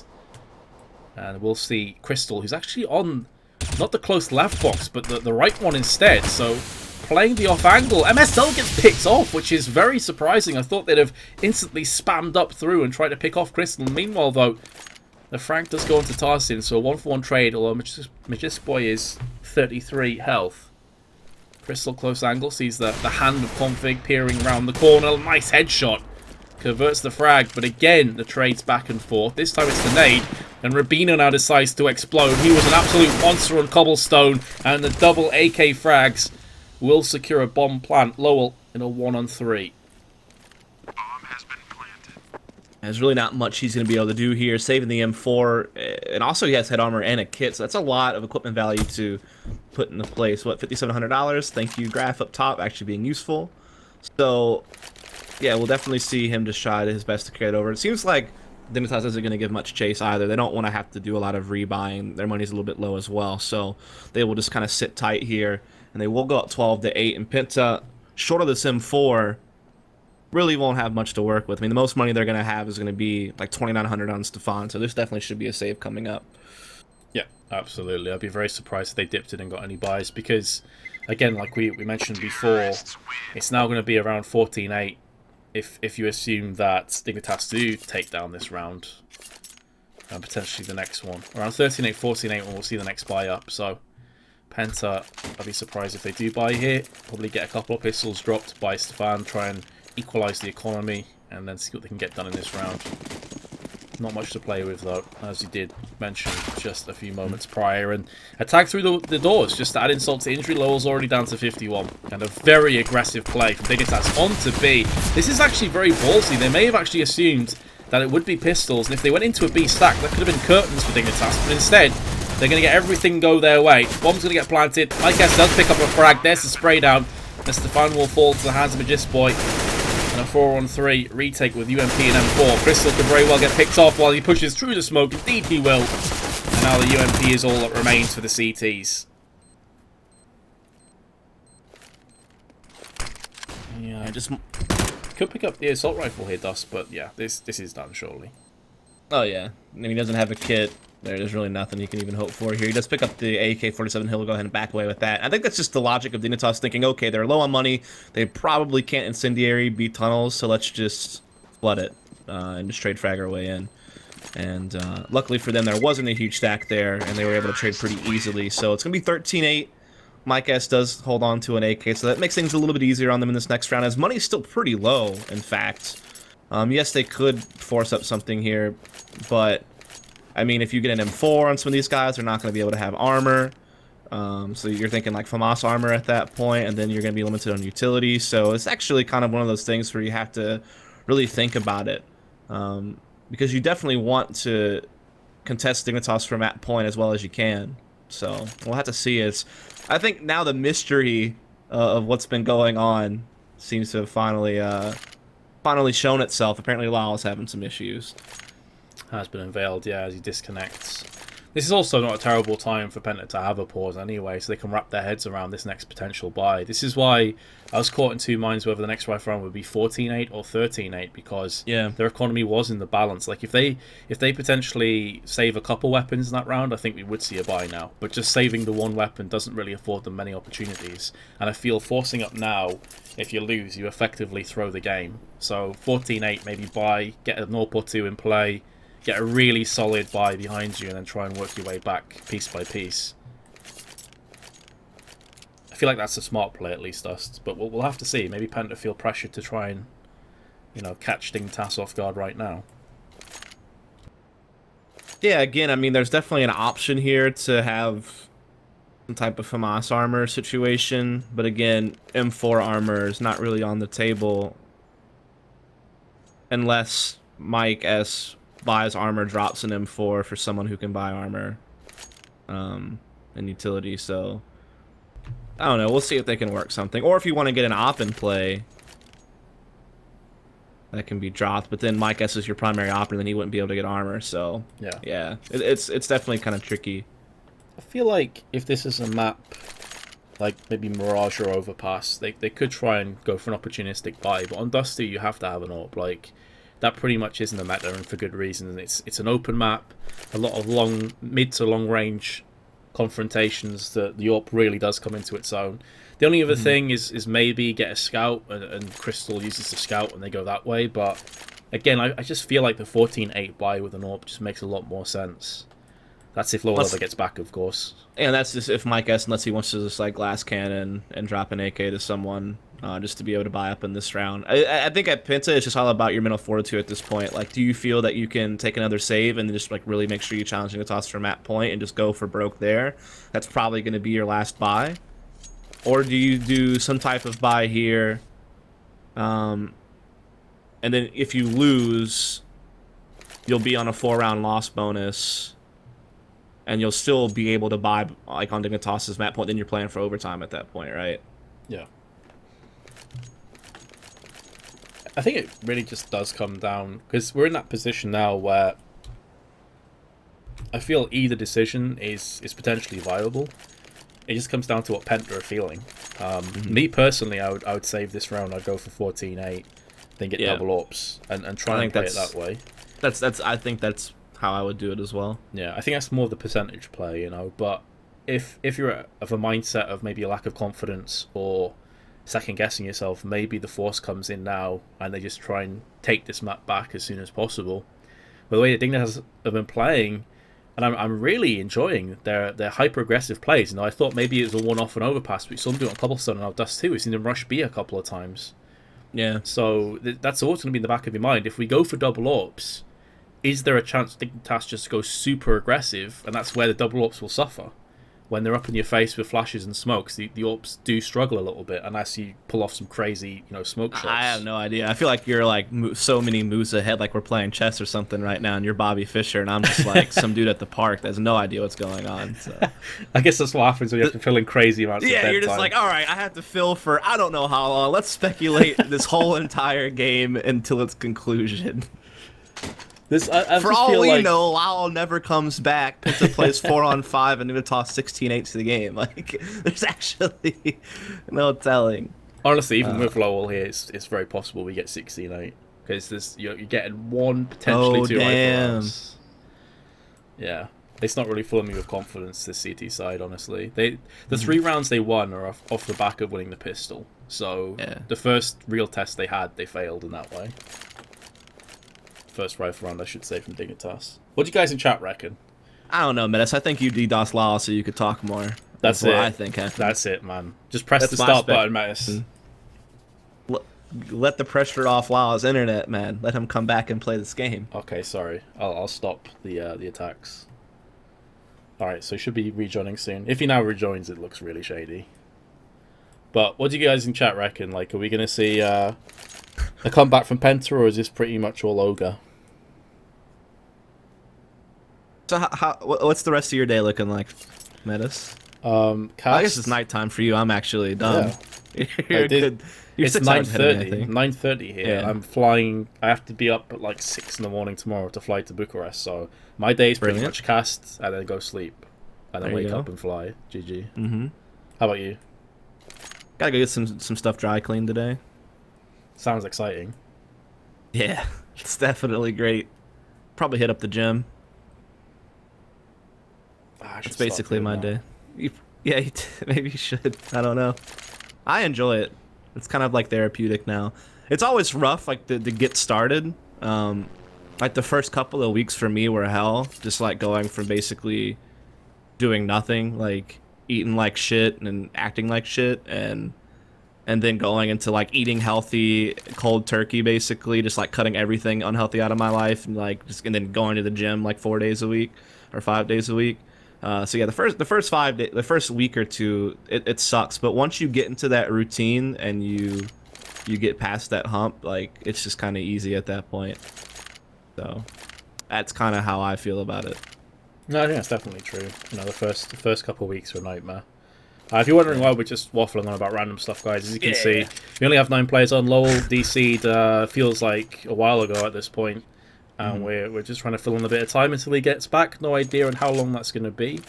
And we'll see Crystal, who's actually on, not the close left box, but the right one instead. So, playing the off angle. MSL gets picked off, which is very surprising. I thought they'd have instantly spammed up through and tried to pick off Crystal. Meanwhile, though, the Frank does go into Tarsin, so a 1-for-1 trade, although Magisboy is 33 health. Crystal close angle, sees the hand of Config peering around the corner. Nice headshot. Converts the frag, but again, the trade's back and forth. This time it's the nade, and Rubino now decides to explode. He was an absolute monster on cobblestone, and the double AK frags will secure a bomb plant. Lowell in a 1-on-3. There's really not much he's going to be able to do here, saving the M4, and also he has head armor and a kit, so that's a lot of equipment value to put into place. What, $5,700? Thank you, Graph up top, actually being useful. So yeah, we'll definitely see him just try his best to carry it over. It seems like Dignitas isn't going to give much chase either. They don't want to have to do a lot of rebuying. Their money's a little bit low as well, so they will just kind of sit tight here, and they will go up 12-8. And Penta, short of the M4, really won't have much to work with. I mean, the most money they're going to have is going to be like $2,900 on Stefan, so this definitely should be a save coming up. Yeah, absolutely. I'd be very surprised if they dipped it and got any buys, because, again, like we mentioned before, it's now going to be around 14-8. If you assume that Dignitas do take down this round, and potentially the next one. Around 13-8, 14-8 when we'll see the next buy up. So, Penta, I'd be surprised if they do buy here. Probably get a couple of pistols dropped by Stefan, try and equalise the economy, and then see what they can get done in this round. Not much to play with, though, as you did mention just a few moments prior. And a tag through the doors, just to add insult to injury. Lowell's already down to 51. And a very aggressive play from Dignitas onto B. This is actually very ballsy. They may have actually assumed that it would be pistols, and if they went into a B stack, that could have been curtains for Dignitas. But instead, they're going to get everything go their way. Bomb's going to get planted. Mike S does pick up a frag. There's the spray down. And Stefan will fall to the hands of Magisboy. And a 4-on-3 retake with UMP and M4. Crystal could very well get picked off while he pushes through the smoke. Indeed he will. And now the UMP is all that remains for the CTs. Yeah, just could pick up the assault rifle here, Dust, but yeah, this is done surely. Oh yeah, and he doesn't have a kit. There's really nothing you can even hope for here. He does pick up the AK-47. He'll go ahead and back away with that. I think that's just the logic of Dignitas thinking, okay, they're low on money. They probably can't incendiary beat tunnels, so let's just flood it and just trade frag our way in. And luckily for them, there wasn't a huge stack there, and they were able to trade pretty easily. So it's going to be 13-8. Mike S does hold on to an AK, so that makes things a little bit easier on them in this next round, as money's still pretty low, in fact. Yes, they could force up something here, but, I mean, if you get an M4 on some of these guys, they're not going to be able to have armor. So you're thinking, like, FAMAS armor at that point, and then you're going to be limited on utility. So it's actually kind of one of those things where you have to really think about it. Because you definitely want to contest Dignitas from that point as well as you can. So we'll have to see. I think now the mystery of what's been going on seems to have finally shown itself. Apparently Lyle's having some issues. Has been unveiled, yeah, as he disconnects. This is also not a terrible time for Penta to have a pause anyway, so they can wrap their heads around this next potential buy. This is why I was caught in two minds whether the next rifle round would be 14-8 or 13-8, because their economy was in the balance. Like, if they potentially save a couple weapons in that round, I think we would see a buy now. But just saving the one weapon doesn't really afford them many opportunities. And I feel forcing up now, if you lose, you effectively throw the game. So 14-8, maybe buy, get a Norp or 2 in play, get a really solid buy behind you, and then try and work your way back piece by piece. I feel like that's a smart play, at least, Dust. But we'll have to see. Maybe Penta feel pressured to try and, you know, catch Dignitas off guard right now. Yeah, again, I mean, there's definitely an option here to have some type of FAMAS armor situation. But again, M4 armor is not really on the table unless Mike S buys armor, drops an M4 for someone who can buy armor and utility. So I don't know, we'll see if they can work something, or if you want to get an op in play that can be dropped, but then Mike S is your primary op and then he wouldn't be able to get armor. So yeah, it's definitely kind of tricky. I feel like if this is a map like maybe Mirage or Overpass, they could try and go for an opportunistic buy, but on Dust2 you have to have an AWP. Like, that pretty much isn't the meta, and for good reason. It's an open map, a lot of mid to long range confrontations that the AWP really does come into its own. The only other thing is maybe get a scout, and Crystal uses the scout and they go that way. But again, I just feel like the 14-8 buy with an AWP just makes a lot more sense. That's if Lower Leather gets back, of course. And that's just if Mike S, unless he wants to just like glass cannon and drop an AK to someone just to be able to buy up in this round. I think at Penta, it's just all about your mental fortitude at this point. Like, do you feel that you can take another save and just like really make sure you challenge the toss from that point and just go for broke there? That's probably going to be your last buy. Or do you do some type of buy here, and then if you lose, you'll be on a 4-round loss bonus, and you'll still be able to buy like on Dignitas' map point. Then you're playing for overtime at that point, right? Yeah. I think it really just does come down, because we're in that position now where I feel either decision is potentially viable. It just comes down to what Penta are feeling. Me personally, I would save this round. I'd go for 14-8, then get double AWPs and try and play it that way. I think that's how I would do it as well. Yeah, I think that's more the percentage play, you know. But if you're of a mindset of maybe a lack of confidence or second guessing yourself, maybe the force comes in now and they just try and take this map back as soon as possible. But the way that Dignitas have been playing, and I'm really enjoying their hyper aggressive plays. You know, I thought maybe it was a one-off and overpass, but we saw them do it on Cobblestone and now Dust2. We've seen them rush B a couple of times. Yeah. So that's always going to be in the back of your mind. If we go for double AWPs, is there a chance Dignitas just go super aggressive, and that's where the double AWPs will suffer? When they're up in your face with flashes and smokes, the AWPs do struggle a little bit unless you pull off some crazy, you know, smoke shots. I have no idea. I feel like you're like so many moves ahead, like we're playing chess or something right now, and you're Bobby Fischer, and I'm just like some dude at the park that has no idea what's going on. So. I guess that's what happens when you have to fill in crazy amounts of you're just like, all right, I have to fill for I don't know how long. Let's speculate this whole entire game until its conclusion. For all we know, Lyle never comes back. Penta plays 4-on-5 and Dignitas 16-8 to the game. Like, there's actually no telling. Honestly, even with Lowell here, it's very possible we get 16-8 because you're getting one, potentially two rifles. Yeah, It's not really filling me with confidence, this CT side, honestly. The 3 rounds they won are off the back of winning the pistol. So the first real test they had, they failed in that way. First rifle round, I should say, from Dignitas. What do you guys in chat reckon? I don't know, Menace. I think you DDoS Law so you could talk more. That's it. What I think happened. That's it, man. Just press the start button, Menace. Let the pressure off Law's internet, man. Let him come back and play this game. Okay, sorry. I'll stop the attacks. Alright, so he should be rejoining soon. If he now rejoins, it looks really shady. But what do you guys in chat reckon? Like, are we going to see a comeback from Penta, or is this pretty much all ogre? So what's the rest of your day looking like, Metis? I guess it's nighttime for you. I'm actually done. Yeah. You're good. You're it's 9:30. 9:30 here. Yeah. I'm flying. I have to be up at like 6 in the morning tomorrow to fly to Bucharest. So my day is pretty much cast and then go sleep and then wake up and fly. GG. Mm-hmm. How about you? Gotta go get some stuff dry cleaned today. Sounds exciting. Yeah, it's definitely great. Probably hit up the gym. It's basically my day. Maybe you should. I don't know. I enjoy it. It's kind of like therapeutic now. It's always rough, like to get started. Like the first couple of weeks for me were hell. Just like going from basically doing nothing, like eating like shit and acting like shit, and then going into like eating healthy, cold turkey, basically just like cutting everything unhealthy out of my life, and and then going to the gym like 4 days a week or 5 days a week. So yeah, the first week or two, it sucks. But once you get into that routine and you get past that hump, like it's just kind of easy at that point. So that's kind of how I feel about it. No, I think that's definitely true. You know, the first couple of weeks are a nightmare. If you're wondering why we're just waffling on about random stuff, guys, as you can see, we only have 9 players on. Lowell DC'd feels like a while ago at this point. And we're just trying to fill in a bit of time until he gets back. No idea on how long that's going to be.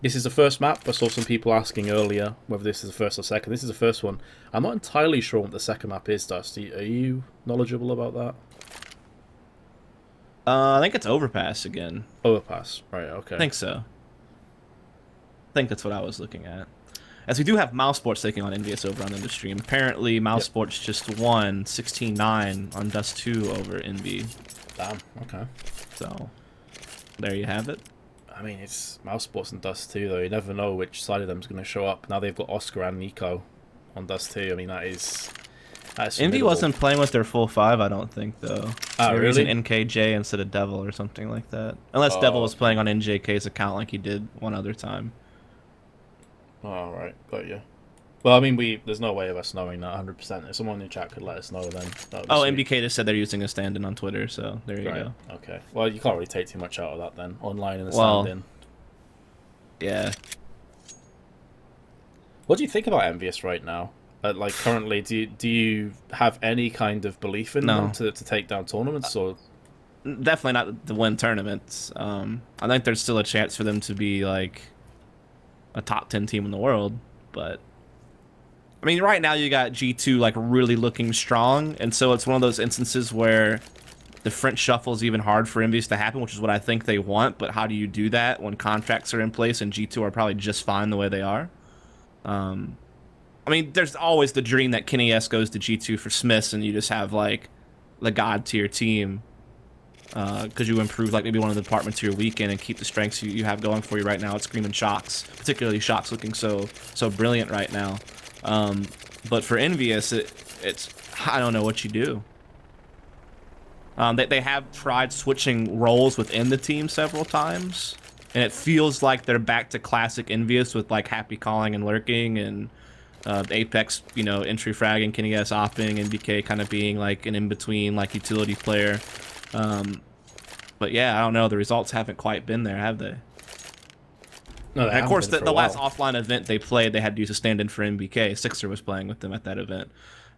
This is the first map. I saw some people asking earlier whether this is the first or second. This is the first one. I'm not entirely sure what the second map is, Dusty. Are you knowledgeable about that? I think it's Overpass again. Overpass, right, okay. I think so. I think that's what I was looking at. As we do have Mouse Sports taking on Envious over on the stream. Apparently, Mouse Sports just won 16-9 on Dust2 over Envy. Damn, okay. So, there you have it. I mean, it's Mouse Sports and Dust2, though. You never know which side of them is going to show up. Now they've got Oscar and Nico on Dust2. I mean, that's Envy wasn't playing with their full 5, I don't think, though. Oh, really? Using NKJ instead of Devil or something like that. Unless Devil was playing on NJK's account like he did one other time. Oh, right. Got you. Well, I mean, there's no way of us knowing that 100%. If someone in the chat could let us know, then MBK just said they're using a stand-in on Twitter, so there you go. Okay. Well, you can't really take too much out of that then. Online in the stand-in. Yeah. What do you think about Envious right now? Like, currently, do you have any kind of belief in them to take down tournaments? Or definitely not to win tournaments. I think there's still a chance for them to be, like, a top 10 team in the world, but I mean, right now you got G2 like really looking strong, and so it's one of those instances where the French shuffle is even hard for Envious to happen, which is what I think they want. But how do you do that when contracts are in place and G2 are probably just fine the way they are? I mean, there's always the dream that Kenny S goes to G2 for Smiths, and you just have like the god tier team because you improve like maybe one of the departments to your weekend and keep the strengths you have going for you right now. It's Screaming Shocks, particularly Shocks looking so brilliant right now. But for Envious, it's I don't know what you do. They have tried switching roles within the team several times, and it feels like they're back to classic Envious with like Happy Calling and Lurking and Apex, entry fragging, Kenny S opping, and BK kind of being like an in-between like utility player. But yeah, I don't know. The results haven't quite been there, have they? No, and of course, the last offline event they played, they had to use a stand-in for MBK. Sixer was playing with them at that event.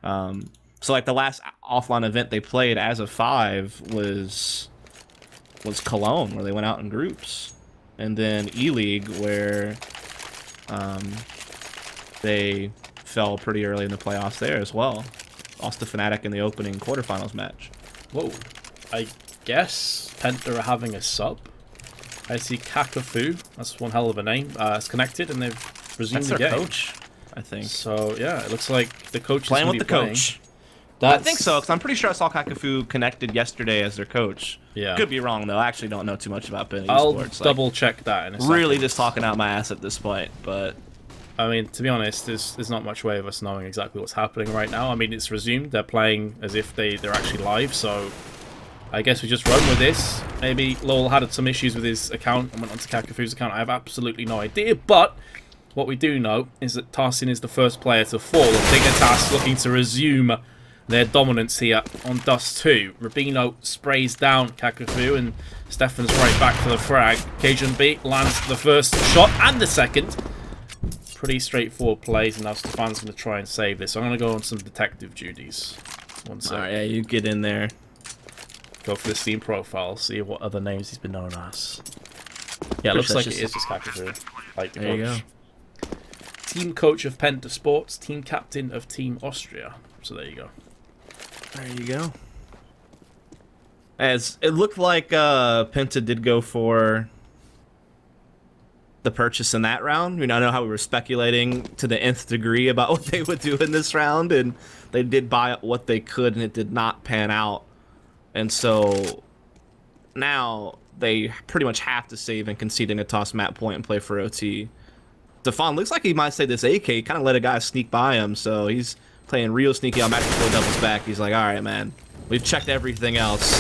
So like the last offline event they played as a 5 was Cologne, where they went out in groups, and then E-League, where they fell pretty early in the playoffs there as well. Lost to Fnatic in the opening quarterfinals match. Whoa. I guess Penta are having a sub. I see Kakafu. That's one hell of a name. It's connected, and they've resumed That's the their game. coach, I think. So yeah, it looks like the coach Playing is with the playing. coach. That's... I think so, because I'm pretty sure I saw Kakafu connected yesterday as their coach. Yeah. Could be wrong, though. I actually don't know too much about Penta I'll esports. double check that in a second. Really just talking out my ass at this point, but... I mean, to be honest, there's not much way of us knowing exactly what's happening right now. I mean, it's resumed. They're playing as if they're actually live, so I guess we just run with this. Maybe Lowell had some issues with his account and went onto Kakafu's account. I have absolutely no idea, but what we do know is that Tarsin is the first player to fall, and Dignitas looking to resume their dominance here on Dust2. Rubino sprays down Kakafu, and Stefan's right back for the frag. Cajun B lands the first shot and the second. Pretty straightforward plays, and now Stefan's going to try and save this. So I'm going to go on some detective duties. One sec. Alright, yeah, you get in there. Go for the Steam profile, see what other names he's been known as. Yeah, it looks like it is just Kakafu. Like the There you coach. Team coach of Penta Sports, team captain of Team Austria. So there you go. There you go. As it looked like Penta did go for the purchase in that round. I mean, I know how we were speculating to the nth degree about what they would do in this round, and they did buy what they could, and it did not pan out. And so now they pretty much have to save and conceding a toss map point and play for OT. Stefan looks like he might say this AK, kind of let a guy sneak by him, so he's playing real sneaky on Matchday doubles back. He's like, all right, man, we've checked everything else.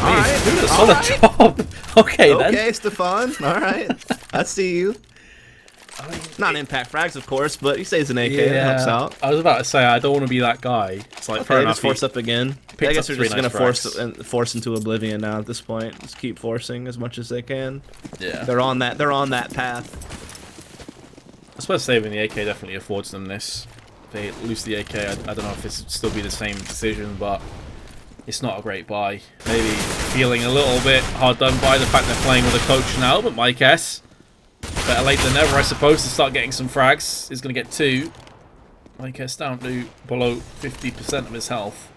All right, Dude, a solid job. Okay, then. Okay, Stefan. All right, I see you. Not impact frags, of course, but he stays an AK. Yeah, That helps out. I was about to say, I don't want to be that guy. It's like, fair Okay, enough. just force up again. I picked guess up they're just three gonna nice force into oblivion now at this point. Just keep forcing as much as they can. Yeah. They're on that path. I suppose saving the AK definitely affords them this. If they lose the AK, I don't know if this would still be the same decision, but it's not a great buy. Maybe feeling a little bit hard done by the fact they're playing with a coach now, but Mike S, better late than never, I suppose, to start getting some frags. Is going to get 2. Mike S down to below 50% of his health.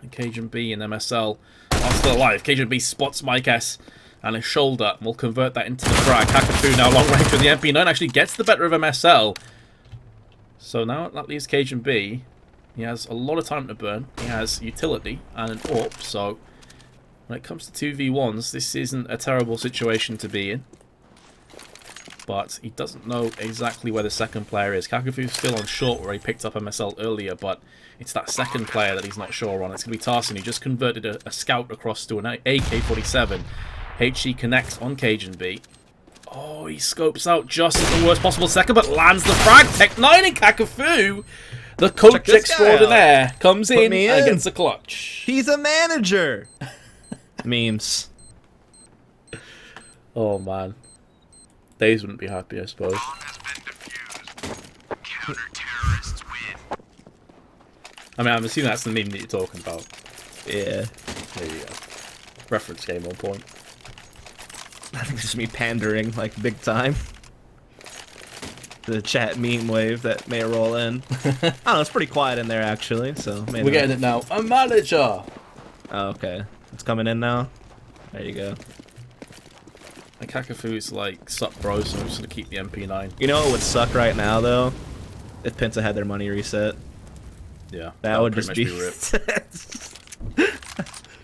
And Cajun B and MSL are still alive. Cajun B spots Mike S and his shoulder will convert that into the frag. Kakafu now long range with the MP9 actually gets the better of MSL. So now that leaves Cajun B. He has a lot of time to burn. He has utility and an AWP, so when it comes to 2v1s, this isn't a terrible situation to be in. But he doesn't know exactly where the second player is. Kakafu's still on short where he picked up MSL earlier, but it's that second player that he's not sure on. It's going to be Tarsin, who just converted a scout across to an AK-47. HE connects on Cajun B. Oh, he scopes out just at the worst possible second, but lands the frag. Tech 9 and Kakafu, the coach extraordinaire, comes in and gets a clutch. He's a manager. Memes. Oh, man. Days wouldn't be happy, I suppose. I mean, I'm assuming that's the meme that you're talking about. Yeah. There you go. Reference game on point. I think it's just me pandering, like, big time. The chat meme wave that may roll in. I don't know, it's pretty quiet in there, actually, so... We're getting it now. A manager! Oh, okay. It's coming in now. There you go. And Kakafu's like, sup bro, so I'm just gonna keep the MP9. You know what would suck right now, though? If Penta had their money reset. Yeah. That would just be... Just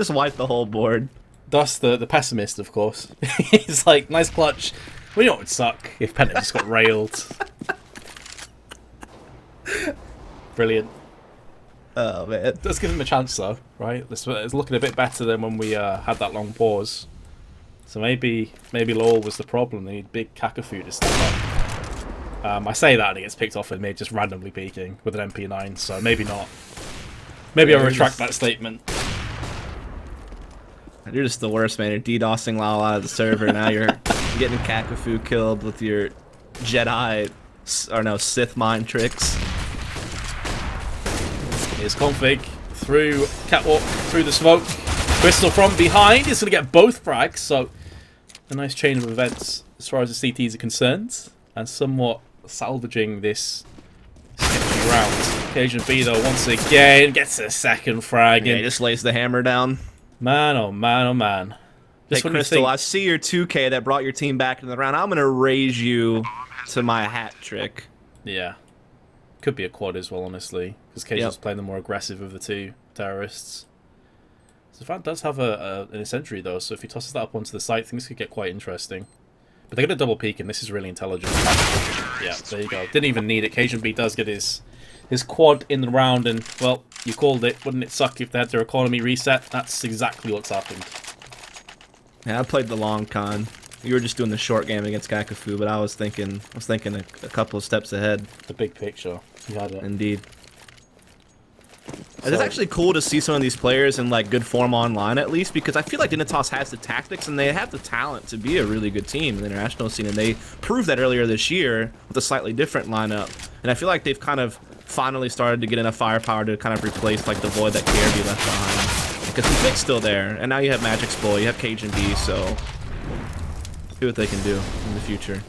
wipe the whole board. Dust, the pessimist, of course. He's like, nice clutch. Well, you know what would suck? If Penta just got railed. Brilliant. Oh, man. Let's give him a chance, though, right? It's looking a bit better than when we had that long pause. So maybe Lowell was the problem. They need big Kakafu to step up. I say that and it gets picked off with me just randomly peeking with an MP9, so maybe not. Maybe I'll retract that statement. You're just the worst, man. You're DDoSing Lowell out of the server. Now you're getting Kakafu killed with your Jedi, or no, Sith mind tricks. Here's Config through catwalk, through the smoke. Crystal from behind is going to get both frags, so a nice chain of events as far as the CTs are concerned, and somewhat salvaging this sketchy round. Cajun B, though, once again gets a second frag. Yeah, And he just lays the hammer down. Man, oh man, oh man. Hey, Crystal, I see your 2K that brought your team back into the round. I'm going to raise you to my hat trick. Yeah. Could be a quad as well, honestly. Because Cage's playing the more aggressive of the two terrorists. So Fan does have an incendiary, though, so if he tosses that up onto the site, things could get quite interesting. But they're going to double peek, and this is really intelligent. Yeah, there you go. Didn't even need it. Cajun B does get his quad in the round, and, well, you called it. Wouldn't it suck if they had their economy reset? That's exactly what's happened. Yeah, I played the long con. You were just doing the short game against Kakafu, but I was thinking a couple of steps ahead. The big picture. You had it. Indeed. It's actually cool to see some of these players in like good form online, at least, because I feel like Dignitas has the tactics and they have the talent to be a really good team in the international scene, and they proved that earlier this year with a slightly different lineup. And I feel like they've kind of finally started to get enough firepower to kind of replace like the void that KRB left behind. Because the pick's still there, and now you have Matchday, you have Cajun B, so see what they can do in the future.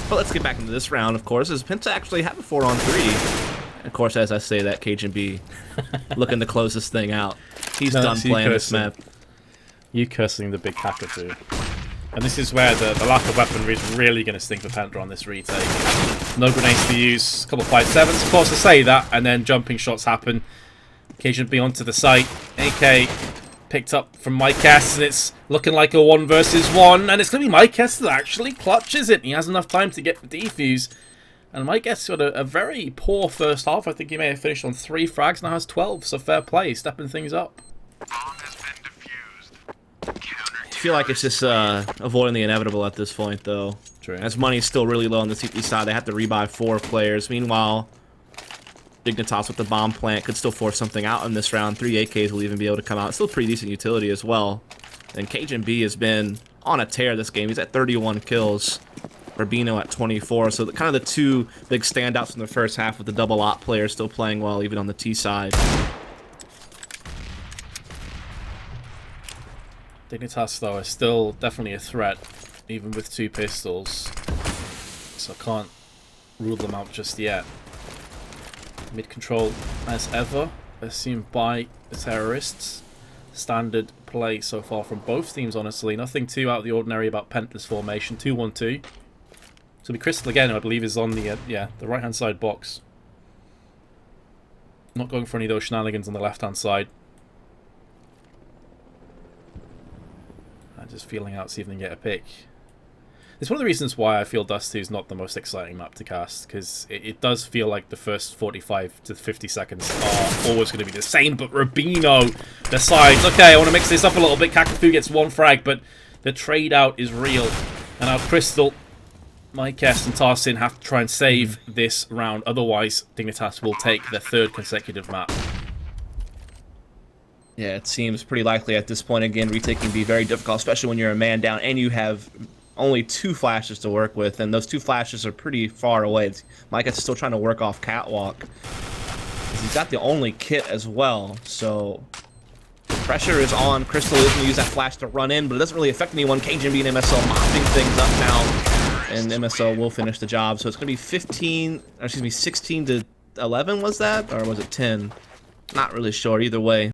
But let's get back into this round, of course, as Penta actually have a 4-on-3. Of course, as I say that, Cajun B looking to close this thing out. He's done playing this map. You cursing the big Kakafu. And this is where the lack of weaponry is really going to sting for Penta on this retake. No grenades to use, a couple of 5.7s. Of course, I say that, and then jumping shots happen. Cajun B onto the site. AK picked up from Mykes, and it's looking like a 1 versus 1. And it's going to be Mykes that actually clutches it. He has enough time to get the defuse. And Mykes got a very poor first half. I think he may have finished on 3 frags, now has 12. So fair play, stepping things up. I feel like it's just avoiding the inevitable at this point, though. True. As money's still really low on the CP side, they have to rebuy 4 players. Meanwhile, Dignitas with the bomb plant could still force something out in this round. 3 AKs will even be able to come out. It's still pretty decent utility as well. And Cajun B has been on a tear this game. He's at 31 kills. Rubino at 24. So kind of the 2 big standouts in the first half, with the double op players still playing well, even on the T side. Dignitas, though, is still definitely a threat, even with 2 pistols. So I can't rule them out just yet. Mid control, as ever, assumed by the terrorists. Standard play so far from both teams, honestly. Nothing too out of the ordinary about Penta's formation. 2-1-2. So the Crystal again, I believe, is on the the right-hand side box. Not going for any of those shenanigans on the left-hand side. Just feeling out, see if they can get a pick. It's one of the reasons why I feel Dust2 is not the most exciting map to cast, because it does feel like the first 45 to 50 seconds are always going to be the same, but Rubino decides, okay, I want to mix this up a little bit. Kakafu gets 1 frag, but the trade-out is real. And now Crystal, Mykes, and Tarsin have to try and save this round, otherwise Dignitas will take their 3rd consecutive map. Yeah, it seems pretty likely at this point. Again, retaking be very difficult, especially when you're a man down and you have only 2 flashes to work with, and those 2 flashes are pretty far away. Mykes is still trying to work off Catwalk. He's got the only kit as well, so the pressure is on. Crystal is going to use that flash to run in, but it doesn't really affect anyone. Cajun B and MSL mopping things up now, and MSL will finish the job. So it's going to be 16 to 11, was that? Or was it 10? Not really sure, either way.